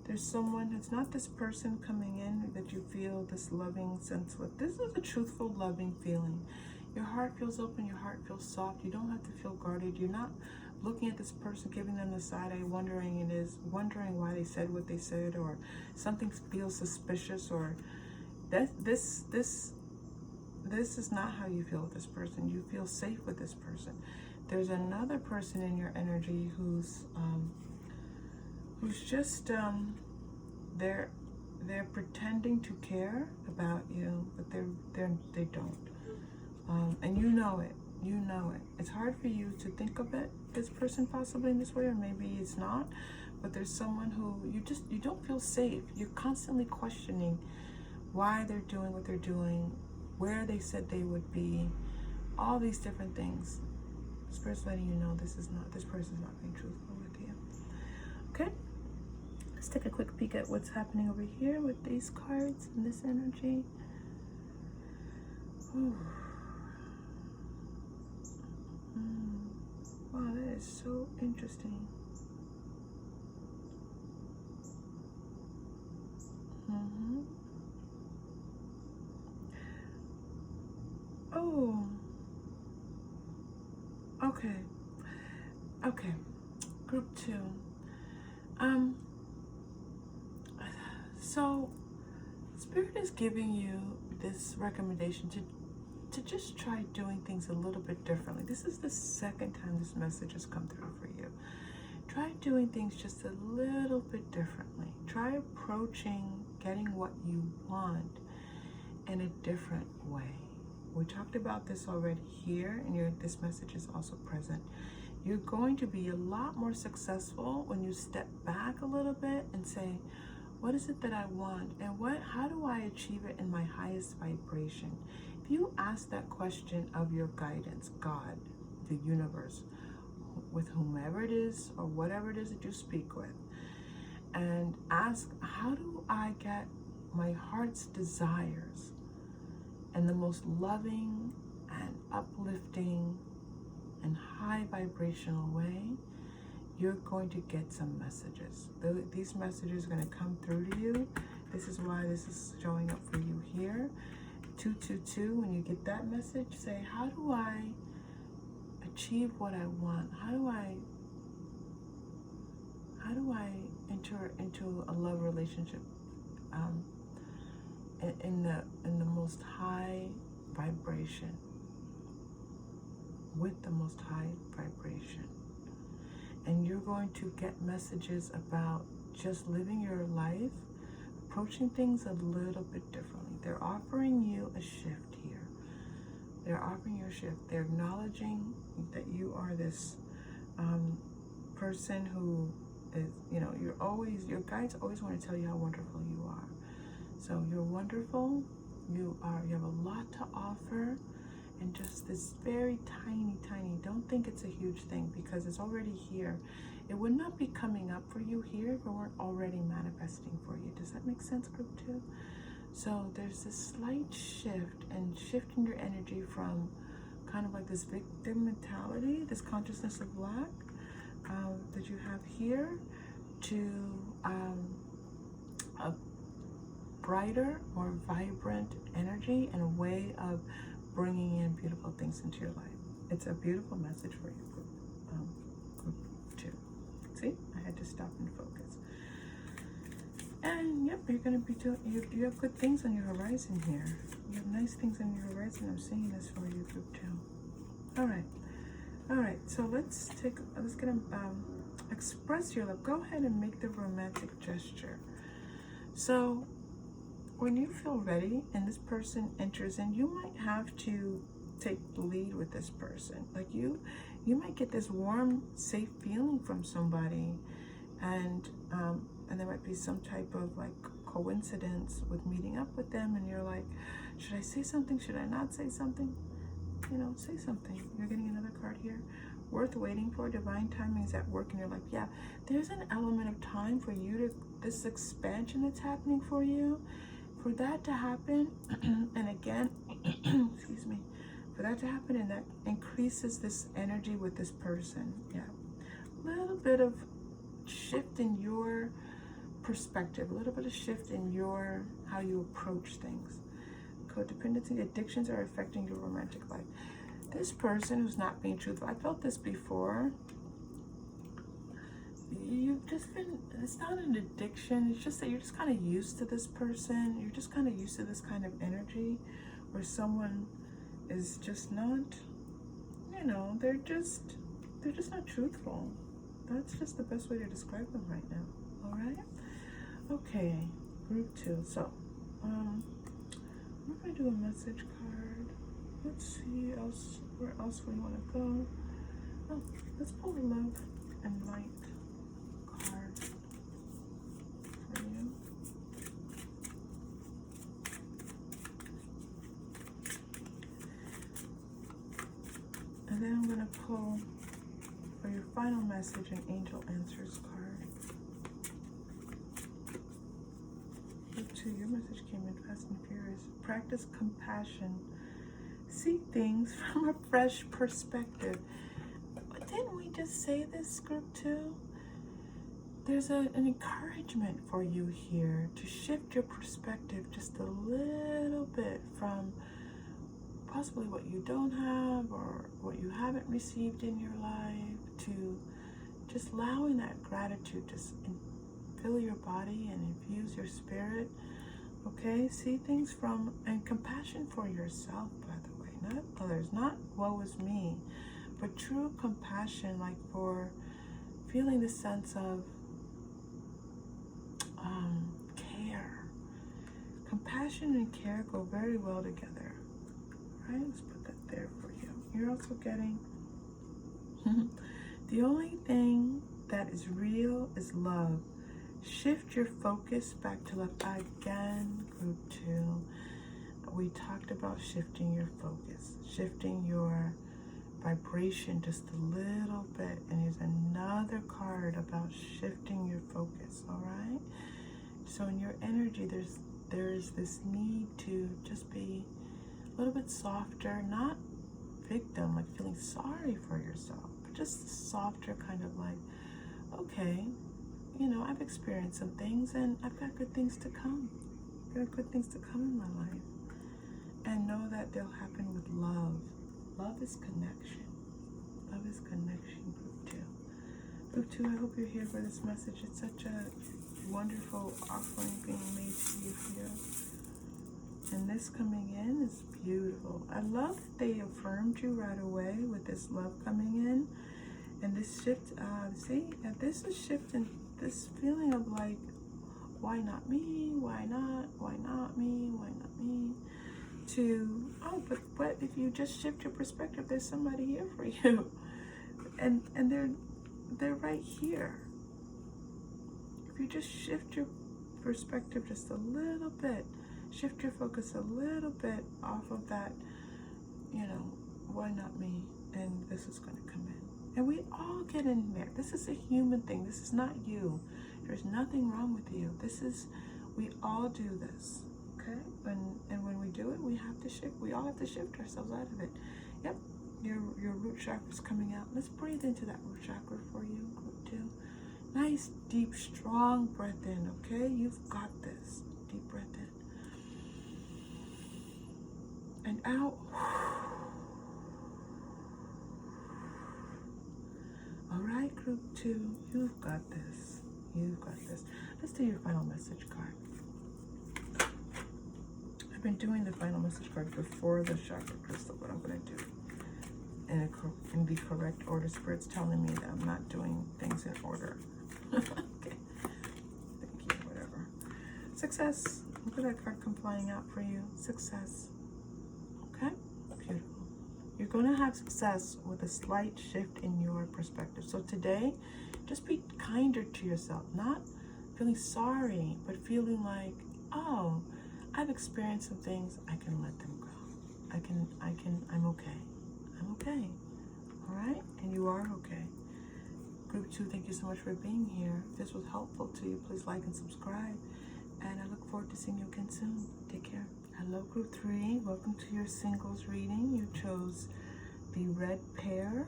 there's someone, it's not this person coming in that you feel this loving sense with. This is a truthful, loving feeling. Your heart feels open, your heart feels soft. You don't have to feel guarded. You're not looking at this person, giving them the side eye, wondering why they said what they said, or something feels suspicious, or this is not how you feel with this person. You feel safe with this person. There's another person in your energy who's just they're pretending to care about you, but they don't. And you know it. You know it. It's hard for you to think of it, this person possibly in this way, or maybe it's not. But there's someone who you don't feel safe. You're constantly questioning why they're doing what they're doing, where they said they would be, all these different things. Spirit's letting you know this person's not being truthful with you. Okay? Let's take a quick peek at what's happening over here with these cards and this energy. Ooh. Wow, that is so interesting. Oh. Okay. Okay. Group 2. So Spirit is giving you this recommendation to just try doing things a little bit differently. This is the second time this message has come through for you. Try doing things just a little bit differently. Try approaching getting what you want in a different way. We talked about this already here, and this message is also present. You're going to be a lot more successful when you step back a little bit and say, what is it that I want, and how do I achieve it in my highest vibration? If you ask that question of your guidance, God, the universe, with whomever it is or whatever it is that you speak with, and ask, how do I get my heart's desires in the most loving and uplifting and high vibrational way, you're going to get some messages. These messages are going to come through to you. This is why this is showing up for you here. 222, when you get that message, say, how do I achieve what I want? How do I enter into a love relationship in the most high vibration, with the most high vibration? And you're going to get messages about just living your life, approaching things a little bit differently. They're offering you a shift here. They're offering you a shift. They're acknowledging that you are this person who is, your guides always want to tell you how wonderful you are. So you're wonderful. You have a lot to offer. And just this very tiny, don't think it's a huge thing, because it's already here. It would not be coming up for you here if it weren't already manifesting for you. Does that make sense, group 2? So there's this slight shift, and shifting your energy from kind of like this victim mentality, this consciousness of lack that you have here, to a brighter, more vibrant energy and a way of bringing in beautiful things into your life. It's a beautiful message for you, group 2. See, I had to stop and focus. And yep, you're going to be doing, you have good things on your horizon here. You have nice things on your horizon. I'm seeing this for you, group 2. All right. All right, so let's get express your love. Go ahead and make the romantic gesture. So when you feel ready and this person enters in, you might have to take the lead with this person. Like you might get this warm, safe feeling from somebody, and there might be some type of like coincidence with meeting up with them, and you're like, should I say something? Should I not say something? You know, say something. You're getting another card here. Worth waiting for. Divine timing is at work, and you're like, yeah, there's an element of time for you to, this expansion that's happening for you, for that to happen. And again, excuse me, for that to happen, and that increases this energy with this person. Yeah, a little bit of shift in your perspective, a little bit of shift in your, how you approach things. Codependency, addictions are affecting your romantic life. This person who's not being truthful, I felt this before. You've just been, it's not an addiction, it's just that you're just kind of used to this person. You're just kind of used to this kind of energy where someone is just not, you know, they're just not truthful. That's just the best way to describe them right now. All right? Okay, group 2. So, we're going to do a message card. Let's see where else we want to go. Oh, let's pull a love and light card for you. And then I'm going to pull for your final message an angel answers card. Your message came in fast and furious. Practice compassion. See things from a fresh perspective. Didn't we just say this, group 2? There's an encouragement for you here to shift your perspective just a little bit from possibly what you don't have or what you haven't received in your life, to just allowing that gratitude to fill your body and infuse your spirit. Okay, see things from, and compassion for yourself, by the way, not others, not woe is me, but true compassion, like for feeling the sense of care. Compassion and care go very well together. All right, let's put that there for you. You're also getting the only thing that is real is love. Shift your focus back to love. Again, group 2, we talked about shifting your focus, shifting your vibration just a little bit. And here's another card about shifting your focus, all right? So in your energy, there's this need to just be a little bit softer, not victim, like feeling sorry for yourself, but just softer, kind of like, okay, you know, I've experienced some things and I've got good things to come. There are good things to come in my life. And know that they'll happen with love. Love is connection. Love is connection, group 2. Group 2, I hope you're here for this message. It's such a wonderful offering being made to you here. And this coming in is beautiful. I love that they affirmed you right away with this love coming in. And this shift, this is shifting this feeling of like, why not me? Why not? Why not me? Why not me? To, oh, but if you just shift your perspective, there's somebody here for you. And they're right here. If you just shift your perspective just a little bit, shift your focus a little bit off of that, you know, why not me? And this is going to come in. And we all get in there. This is a human thing. This is not you. There's nothing wrong with you. This is, we all do this, okay? And when we do it, we have to shift. We all have to shift ourselves out of it. Yep, your root chakra's coming out. Let's breathe into that root chakra for you, group 2. Nice, deep, strong breath in, okay? You've got this. Deep breath in. And out. All right, group 2, you've got this. You've got this. Let's do your final message card. I've been doing the final message card before the chakra crystal, but I'm going to do it in the correct order. Spirit's telling me that I'm not doing things in order. Okay. Thank you, whatever. Success. Look at that card come flying out for you. Success. Okay? Beautiful. You're going to have success with a slight shift in your perspective. So today, just be kinder to yourself. Not feeling sorry, but feeling like, oh, I've experienced some things. I can let them go. I'm okay. I'm okay. All right? And you are okay. Group 2, thank you so much for being here. If this was helpful to you, please like and subscribe. And I look forward to seeing you again soon. Take care. Hello, Group 3. Welcome to your singles reading. You chose the red pair.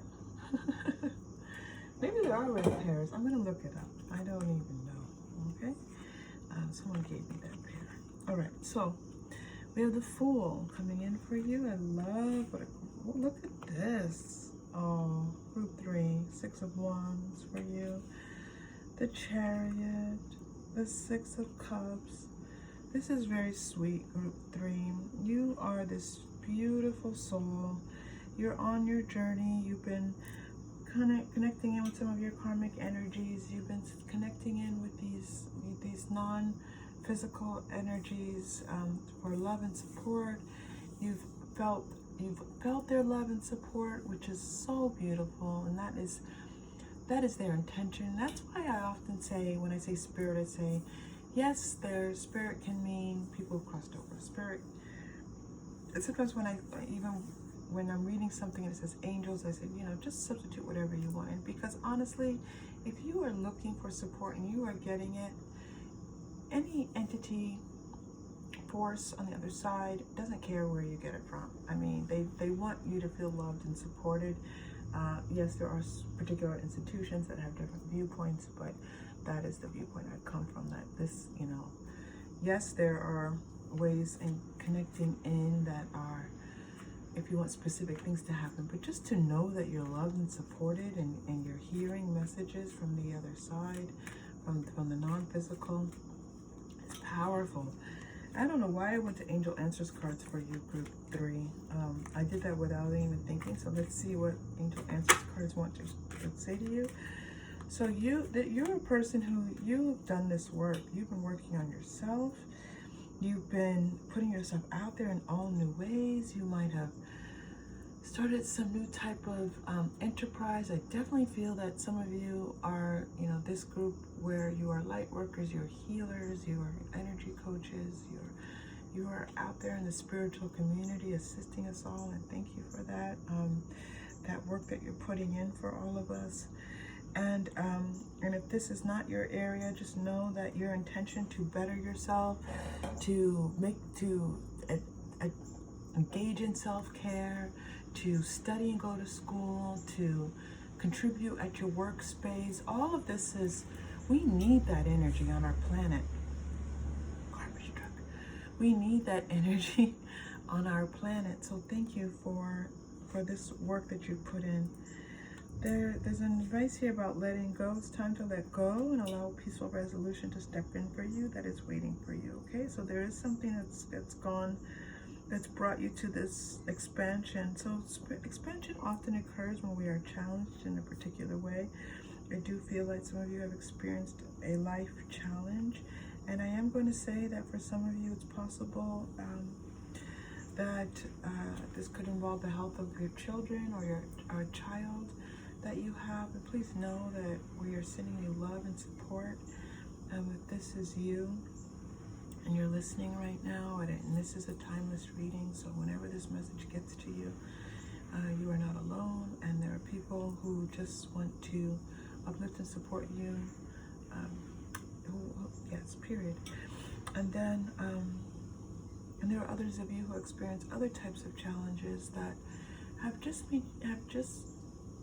Maybe there are red pairs. I'm going to look it up. I don't even know. Okay? Someone gave me that pair. All right. So, we have the Fool coming in for you. I love what look at this. Oh, Group 3. 6 of Wands for you. The Chariot. The 6 of Cups. This is very sweet, Group 3. You are this beautiful soul. You're on your journey. You've been connecting in with some of your karmic energies. You've been connecting in with these non-physical energies for love and support. You've felt their love and support, which is so beautiful, and that is their intention. That's why I often say, when I say spirit, I say, yes, their spirit can mean people who've crossed over. Spirit, sometimes when I'm reading something and it says angels, I say, just substitute whatever you want. And because honestly, if you are looking for support and you are getting it, any entity, force on the other side doesn't care where you get it from. I mean, they want you to feel loved and supported. Yes, there are particular institutions that have different viewpoints, but that is the viewpoint I come from. That this, yes, there are ways in connecting in that are, if you want specific things to happen, but just to know that you're loved and supported, and you're hearing messages from the other side, from the non-physical, it's powerful. I don't know why I went to Angel Answers cards for you, Group 3. I did that without even thinking. So let's see what Angel Answers cards want to say to you. So you're a person who, you've done this work. You've been working on yourself. You've been putting yourself out there in all new ways. You might have started some new type of enterprise. I definitely feel that some of you are, this group where you are light workers, you're healers, you are energy coaches, you are out there in the spiritual community assisting us all, and thank you for that. That work that you're putting in for all of us. And if this is not your area, just know that your intention to better yourself, to engage in self-care, to study and go to school, to contribute at your workspace, all of this is, we need that energy on our planet. Garbage truck. We need that energy on our planet. So thank you for this work that you put in. There's an advice here about letting go. It's time to let go and allow peaceful resolution to step in for you that is waiting for you. Okay, so there is something that's brought you to this expansion. So expansion often occurs when we are challenged in a particular way. I do feel like some of you have experienced a life challenge, and I am going to say that for some of you it's possible that this could involve the health of your children or your child that you have. And please know that we are sending you love and support, and if this is you and you're listening right now, and this is a timeless reading, so whenever this message gets to you, you are not alone, and there are people who just want to uplift and support you, yes, period. And then and there are others of you who experience other types of challenges that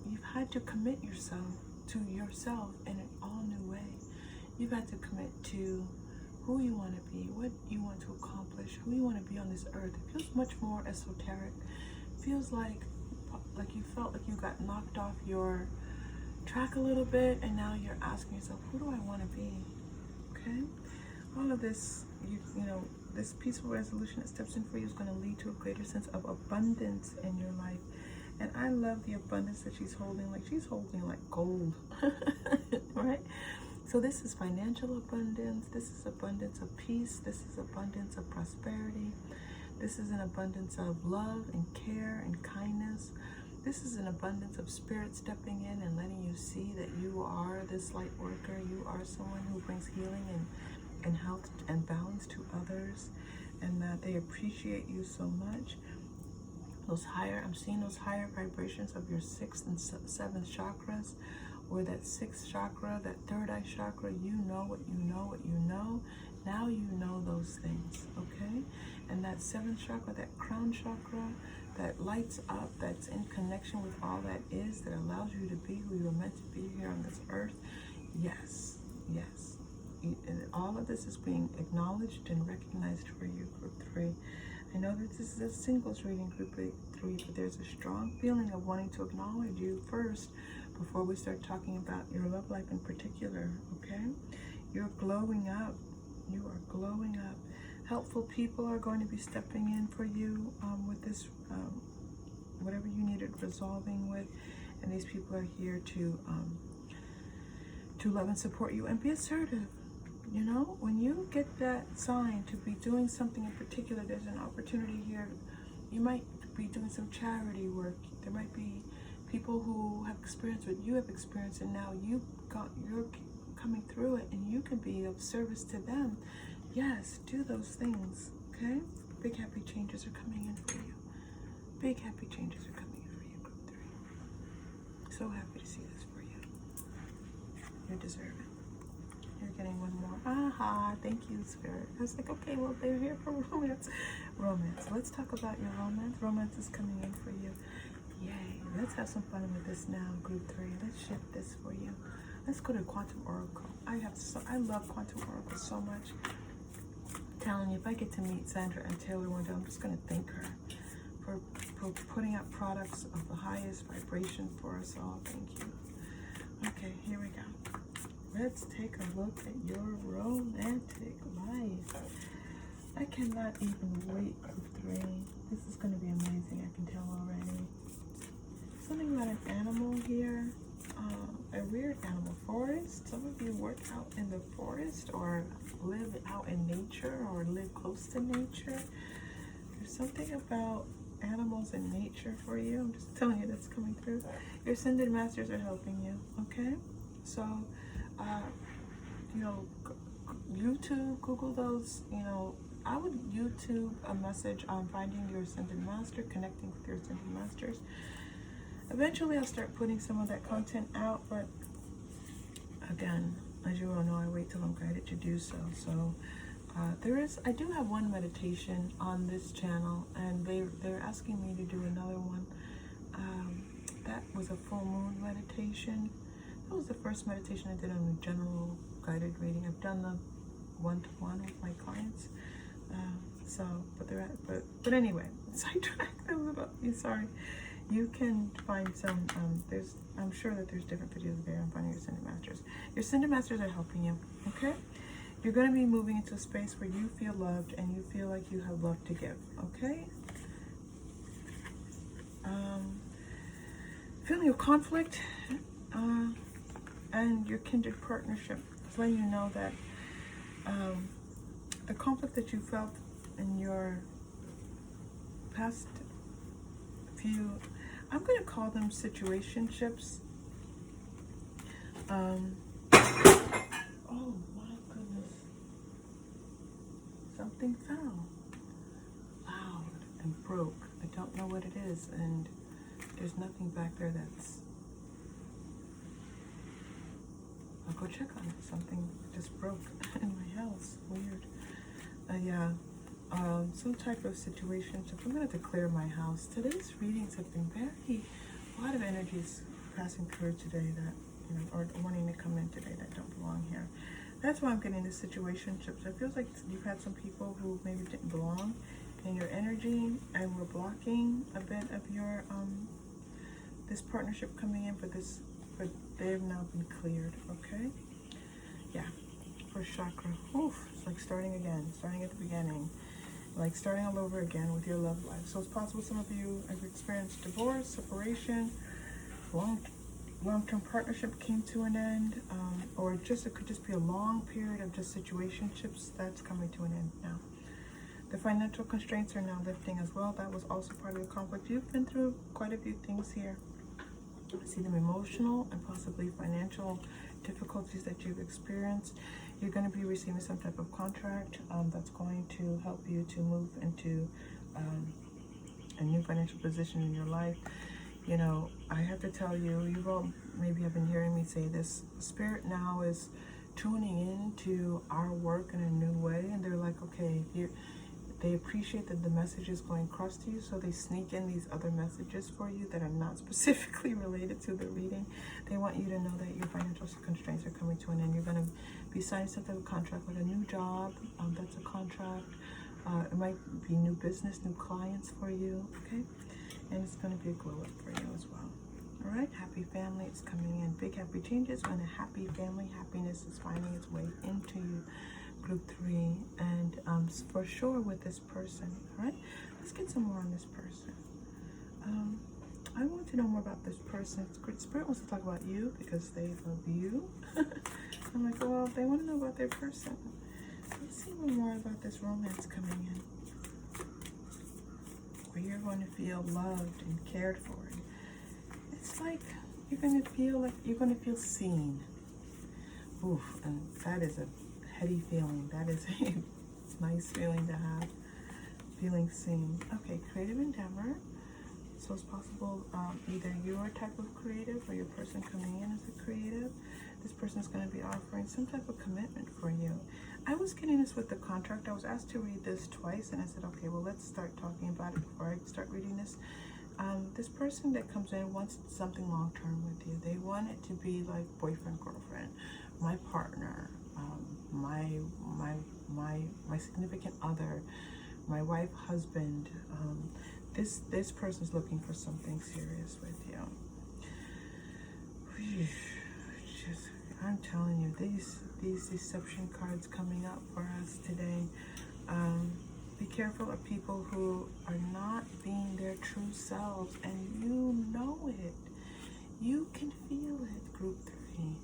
you've had to commit yourself to yourself in an all new way. You've had to commit to who you want to be, what you want to accomplish, who you want to be on this earth. It feels much more esoteric. It feels like you felt like you got knocked off your track a little bit, and now you're asking yourself, who do I want to be? Okay? All of this, you know, this peaceful resolution that steps in for you is going to lead to a greater sense of abundance in your life. And I love the abundance that she's holding. Like, she's holding like gold, right? So this is financial abundance. This is abundance of peace. This is abundance of prosperity. This is an abundance of love and care and kindness. This is an abundance of spirit stepping in and letting you see that you are this light worker. You are someone who brings healing and health and balance to others, and that they appreciate you so much. Those higher, I'm seeing those higher vibrations of your 6th and 7th chakras, or that 6th chakra, that 3rd eye chakra. You know what you know, what you know. Now you know those things, okay? And that 7th chakra, that crown chakra, that lights up, that's in connection with all that is, that allows you to be who you were meant to be here on this earth. Yes, yes. And all of this is being acknowledged and recognized for you, group 3. I know that this is a singles reading, group 3, but there's a strong feeling of wanting to acknowledge you first before we start talking about your love life in particular, okay? You're glowing up. You are glowing up. Helpful people are going to be stepping in for you with this, whatever you needed resolving with, and these people are here to love and support you and be assertive. You know, when you get that sign to be doing something in particular, there's an opportunity here. You might be doing some charity work. There might be people who have experienced what you have experienced, and now you're coming through it, and you can be of service to them. Yes, do those things, okay? Big happy changes are coming in for you. Big happy changes are coming in for you, group 3. So happy to see this for you. You deserve it. You're getting one more. Aha, thank you, Spirit. I was like, okay, well, they're here for romance. Romance. Let's talk about your romance. Romance is coming in for you. Yay. Let's have some fun with this now, group 3. Let's shift this for you. Let's go to Quantum Oracle. I love Quantum Oracle so much. I'm telling you, if I get to meet Sandra and Taylor one day, I'm just going to thank her for putting out products of the highest vibration for us all. Thank you. Okay, here we go. Let's take a look at your romantic life. I cannot even wait, group 3. This is going to be amazing, I can tell already. Something about an animal here. A weird animal. Forest. Some of you work out in the forest or live out in nature or live close to nature. There's something about animals and nature for you. I'm just telling you that's coming through. Your Ascended Masters are helping you, okay? So, you know, YouTube, Google those, you know, I would YouTube a message on finding your Ascended Master, connecting with your Ascended Masters. Eventually I'll start putting some of that content out, but again, as you all know, I wait till I'm guided to do so. So I do have one meditation on this channel, and they're asking me to do another one. That was a full moon meditation. That was the first meditation I did on the general guided reading. I've done the one-to-one with my clients. But anyway, sidetrack. That was about me. Sorry. You can find some. I'm sure that there's different videos there on finding your Ascended Masters. Your Ascended Masters are helping you. Okay. You're going to be moving into a space where you feel loved and you feel like you have love to give. Okay. Feeling of conflict and your kindred partnership. It's letting you know that the conflict that you felt in your past few, I'm going to call them situationships. Oh my goodness. Something fell loud and broke. I don't know what it is, and there's nothing back there that's... I'll go check on it. Something just broke in my house. Weird. Yeah. Some type of situation. So I'm going to have to clear my house. Today's readings have been a lot of energies passing through today that, you know, or wanting to come in today that don't belong here. That's why I'm getting this situationships. It feels like you've had some people who maybe didn't belong in your energy and were blocking a bit of your, this partnership coming in for They have now been cleared, okay? Yeah, first chakra. Oof, it's like starting again, starting at the beginning. Like starting all over again with your love life. So it's possible some of you have experienced divorce, separation, long-term partnership came to an end, or just it could just be a long period of just situationships that's coming to an end now. The financial constraints are now lifting as well. That was also part of the conflict. You've been through quite a few things here. I see them emotional and possibly financial difficulties that you've experienced. You're going to be receiving some type of contract that's going to help you to move into a new financial position in your life. You know, I have to tell you, you all maybe have been hearing me say this. Spirit now is tuning into our work in a new way, and they're like, okay, they appreciate that the message is going across to you, so they sneak in these other messages for you that are not specifically related to the reading. They want you to know that your financial constraints are coming to an end. You're going to be signing some type of contract, like a new job. That's a contract. It might be new business, new clients for you, okay? And it's going to be a glow up for you as well. All right, happy family is coming in. Big happy changes when a happy family, happiness is finding its way into you. Group 3, and for sure with this person. All right, let's get some more on this person. I want to know more about this person. Spirit wants to talk about you because they love you. I'm like, well, they want to know about their person. Let's see more about this romance coming in, where you're going to feel loved and cared for. It's like you're going to feel seen. Oof, and that is a heady feeling. That is a nice feeling to have, feeling seen. Okay, creative endeavor. So it's possible either you're a type of creative or your person coming in as a creative. This person is going to be offering some type of commitment for you. I was getting this with the contract. I was asked to read this twice, and I said, okay, well, let's start talking about it before I start reading this. This person that comes in wants something long-term with you. They want it to be like boyfriend, girlfriend, my partner, my significant other, my wife, husband. This person's looking for something serious with you. I'm telling you, these deception cards coming up for us today. Be careful of people who are not being their true selves, and you know it. You can feel it, Group 3.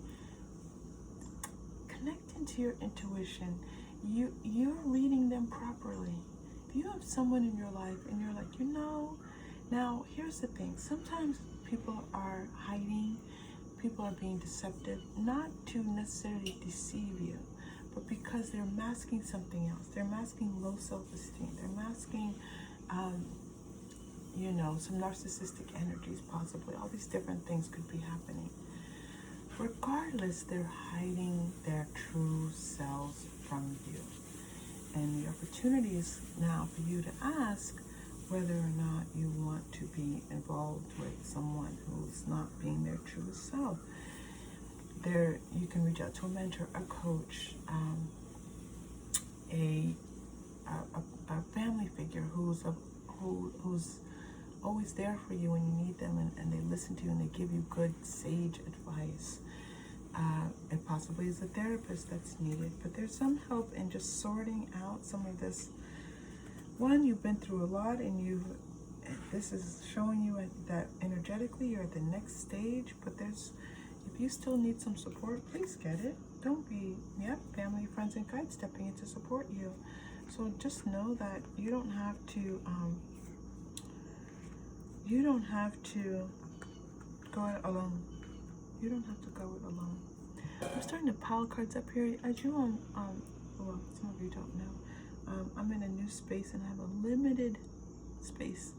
Connect into your intuition. You're reading them properly. If you have someone in your life and you're like, now here's the thing. Sometimes people are hiding, people are being deceptive, not to necessarily deceive you, but because they're masking something else. They're masking low self-esteem. They're masking, some narcissistic energies possibly. All these different things could be happening. Regardless, they're hiding their true selves from you. And the opportunity is now for you to ask whether or not you want to be involved with someone who's not being their true self. You can reach out to a mentor, a coach, a family figure who's always there for you when you need them, and they listen to you and they give you good, sage advice. It possibly is a therapist that's needed, but there's some help in just sorting out some of this. One, you've been through a lot, and this is showing you that energetically you're at the next stage, but if you still need some support, please get it. Don't be, family, friends, and guides stepping in to support you. So just know that you don't have to go it alone. You don't have to go it alone. I'm starting to pile cards up here. As you well, some of you don't know, I'm in a new space and I have a limited space.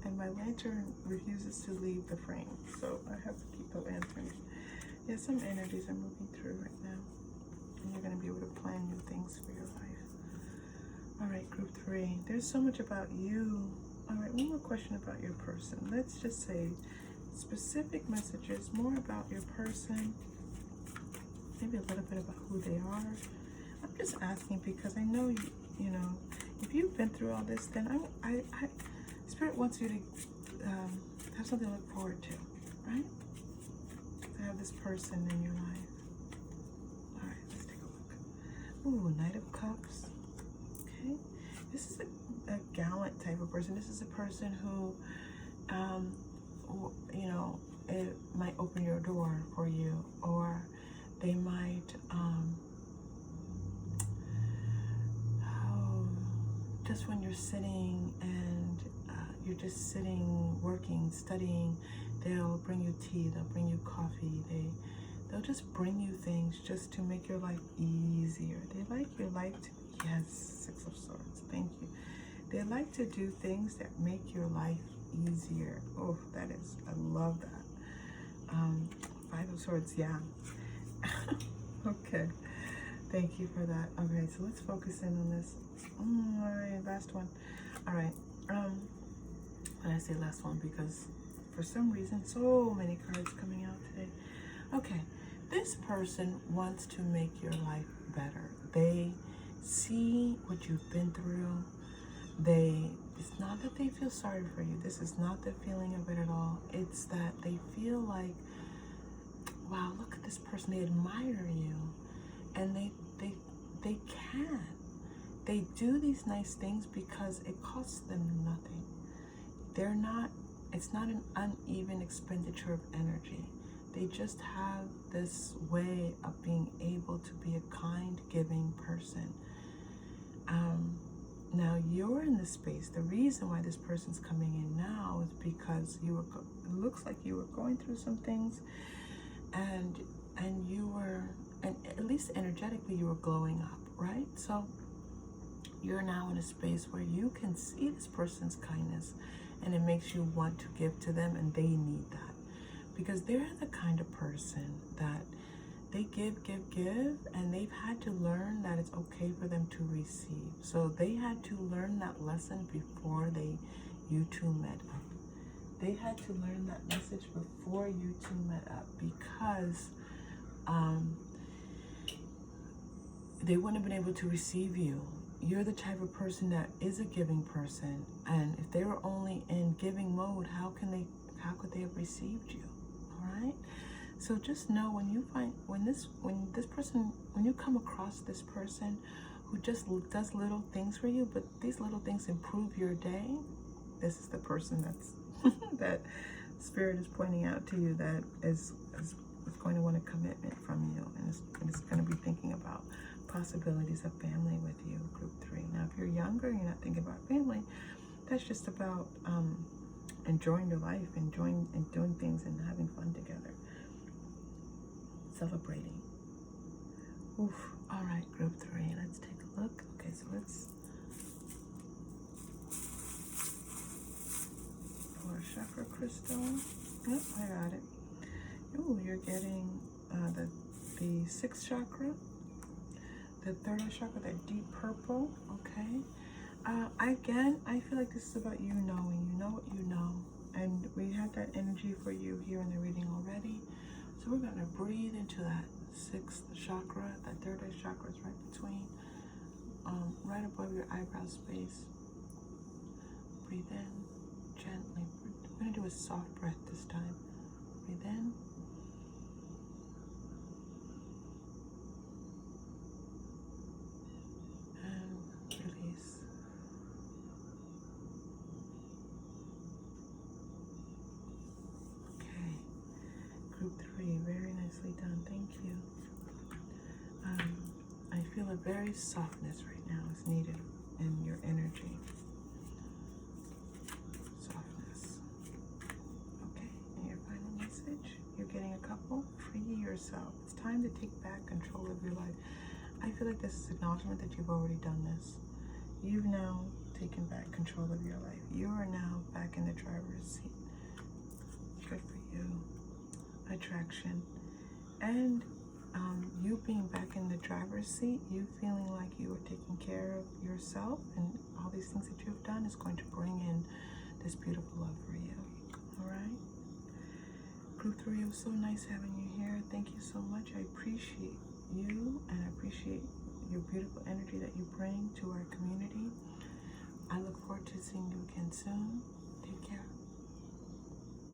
And my lantern refuses to leave the frame, so I have to keep the lantern. Yeah, some energies are moving through right now, and you're going to be able to plan new things for your life. All right, Group 3. There's so much about you. All right, one more question about your person. Let's just say specific messages, more about your person, maybe a little bit about who they are. I'm just asking because I know if you've been through all this, then Spirit wants you to have something to look forward to, right? to have this person in your life. All right, let's take a look. Ooh, Knight of Cups. Okay, this is a gallant type of person. This is a person who, you know, it might open your door for you, or they might, just when you're sitting and you're just sitting, working, studying, they'll bring you tea, they'll bring you coffee, they'll just bring you things just to make your life easier. They like your life to, yes, Six of Swords, thank you. They like to do things that make your life easier. Oh, that is, I love that. Five of Swords, yeah. Okay, thank you for that. Okay, so let's focus in on this. All right, last one. All right, and I say last one because for some reason, so many cards coming out today. Okay, this person wants to make your life better. They see what you've been through. It's not that they feel sorry for you. This is not the feeling of it at all. It's that they feel like, wow, look at this person. They admire you, and they can. They do these nice things because it costs them nothing. It's not an uneven expenditure of energy. They just have this way of being able to be a kind, giving person. Now you're in this space. The reason why this person's coming in now is because it looks like you were going through some things, and you were, and at least energetically you were glowing up, right? So you're now in a space where you can see this person's kindness, and it makes you want to give to them, and they need that because they're the kind of person that they give, and they've had to learn that it's okay for them to receive. So they had to learn that lesson before you two met up. They had to learn that message before you two met up because they wouldn't have been able to receive you. You're the type of person that is a giving person, and if they were only in giving mode, how could they have received you? All right. So just know when you come across this person who just does little things for you, but these little things improve your day, this is the person that Spirit is pointing out to you that is going to want a commitment from you, and is going to be thinking about possibilities of family with you, group 3. Now, if you're younger, you're not thinking about family, that's just about enjoying your life, enjoying and doing things and having fun together. Celebrating. Oof. All right, group 3. Let's take a look. Okay, so let's pour a chakra crystal. Yep, I got it. Ooh, you're getting the 6th chakra, the 3rd eye chakra, that deep purple. Okay. Again, I feel like this is about you knowing. You know what you know, and we had that energy for you here in the reading already. So we're going to breathe into that 6th chakra. That 3rd eye chakra is right between, right above your eyebrow space. Breathe in gently. We're going to do a soft breath this time. Breathe in. And release. Group 3, very nicely done. Thank you. I feel a very softness right now is needed in your energy. Softness. Okay, and your final message. You're getting a couple. Free yourself. It's time to take back control of your life. I feel like this is acknowledgement that you've already done this. You've now taken back control of your life. You are now back in the driver's seat. Good for you. Attraction, and you being back in the driver's seat, you feeling like you are taking care of yourself, and all these things that you've done is going to bring in this beautiful love for you. All right, group 3, it was so nice having you here. Thank you so much. I appreciate you, and I appreciate your beautiful energy that you bring to our community. I look forward to seeing you again soon. Take care.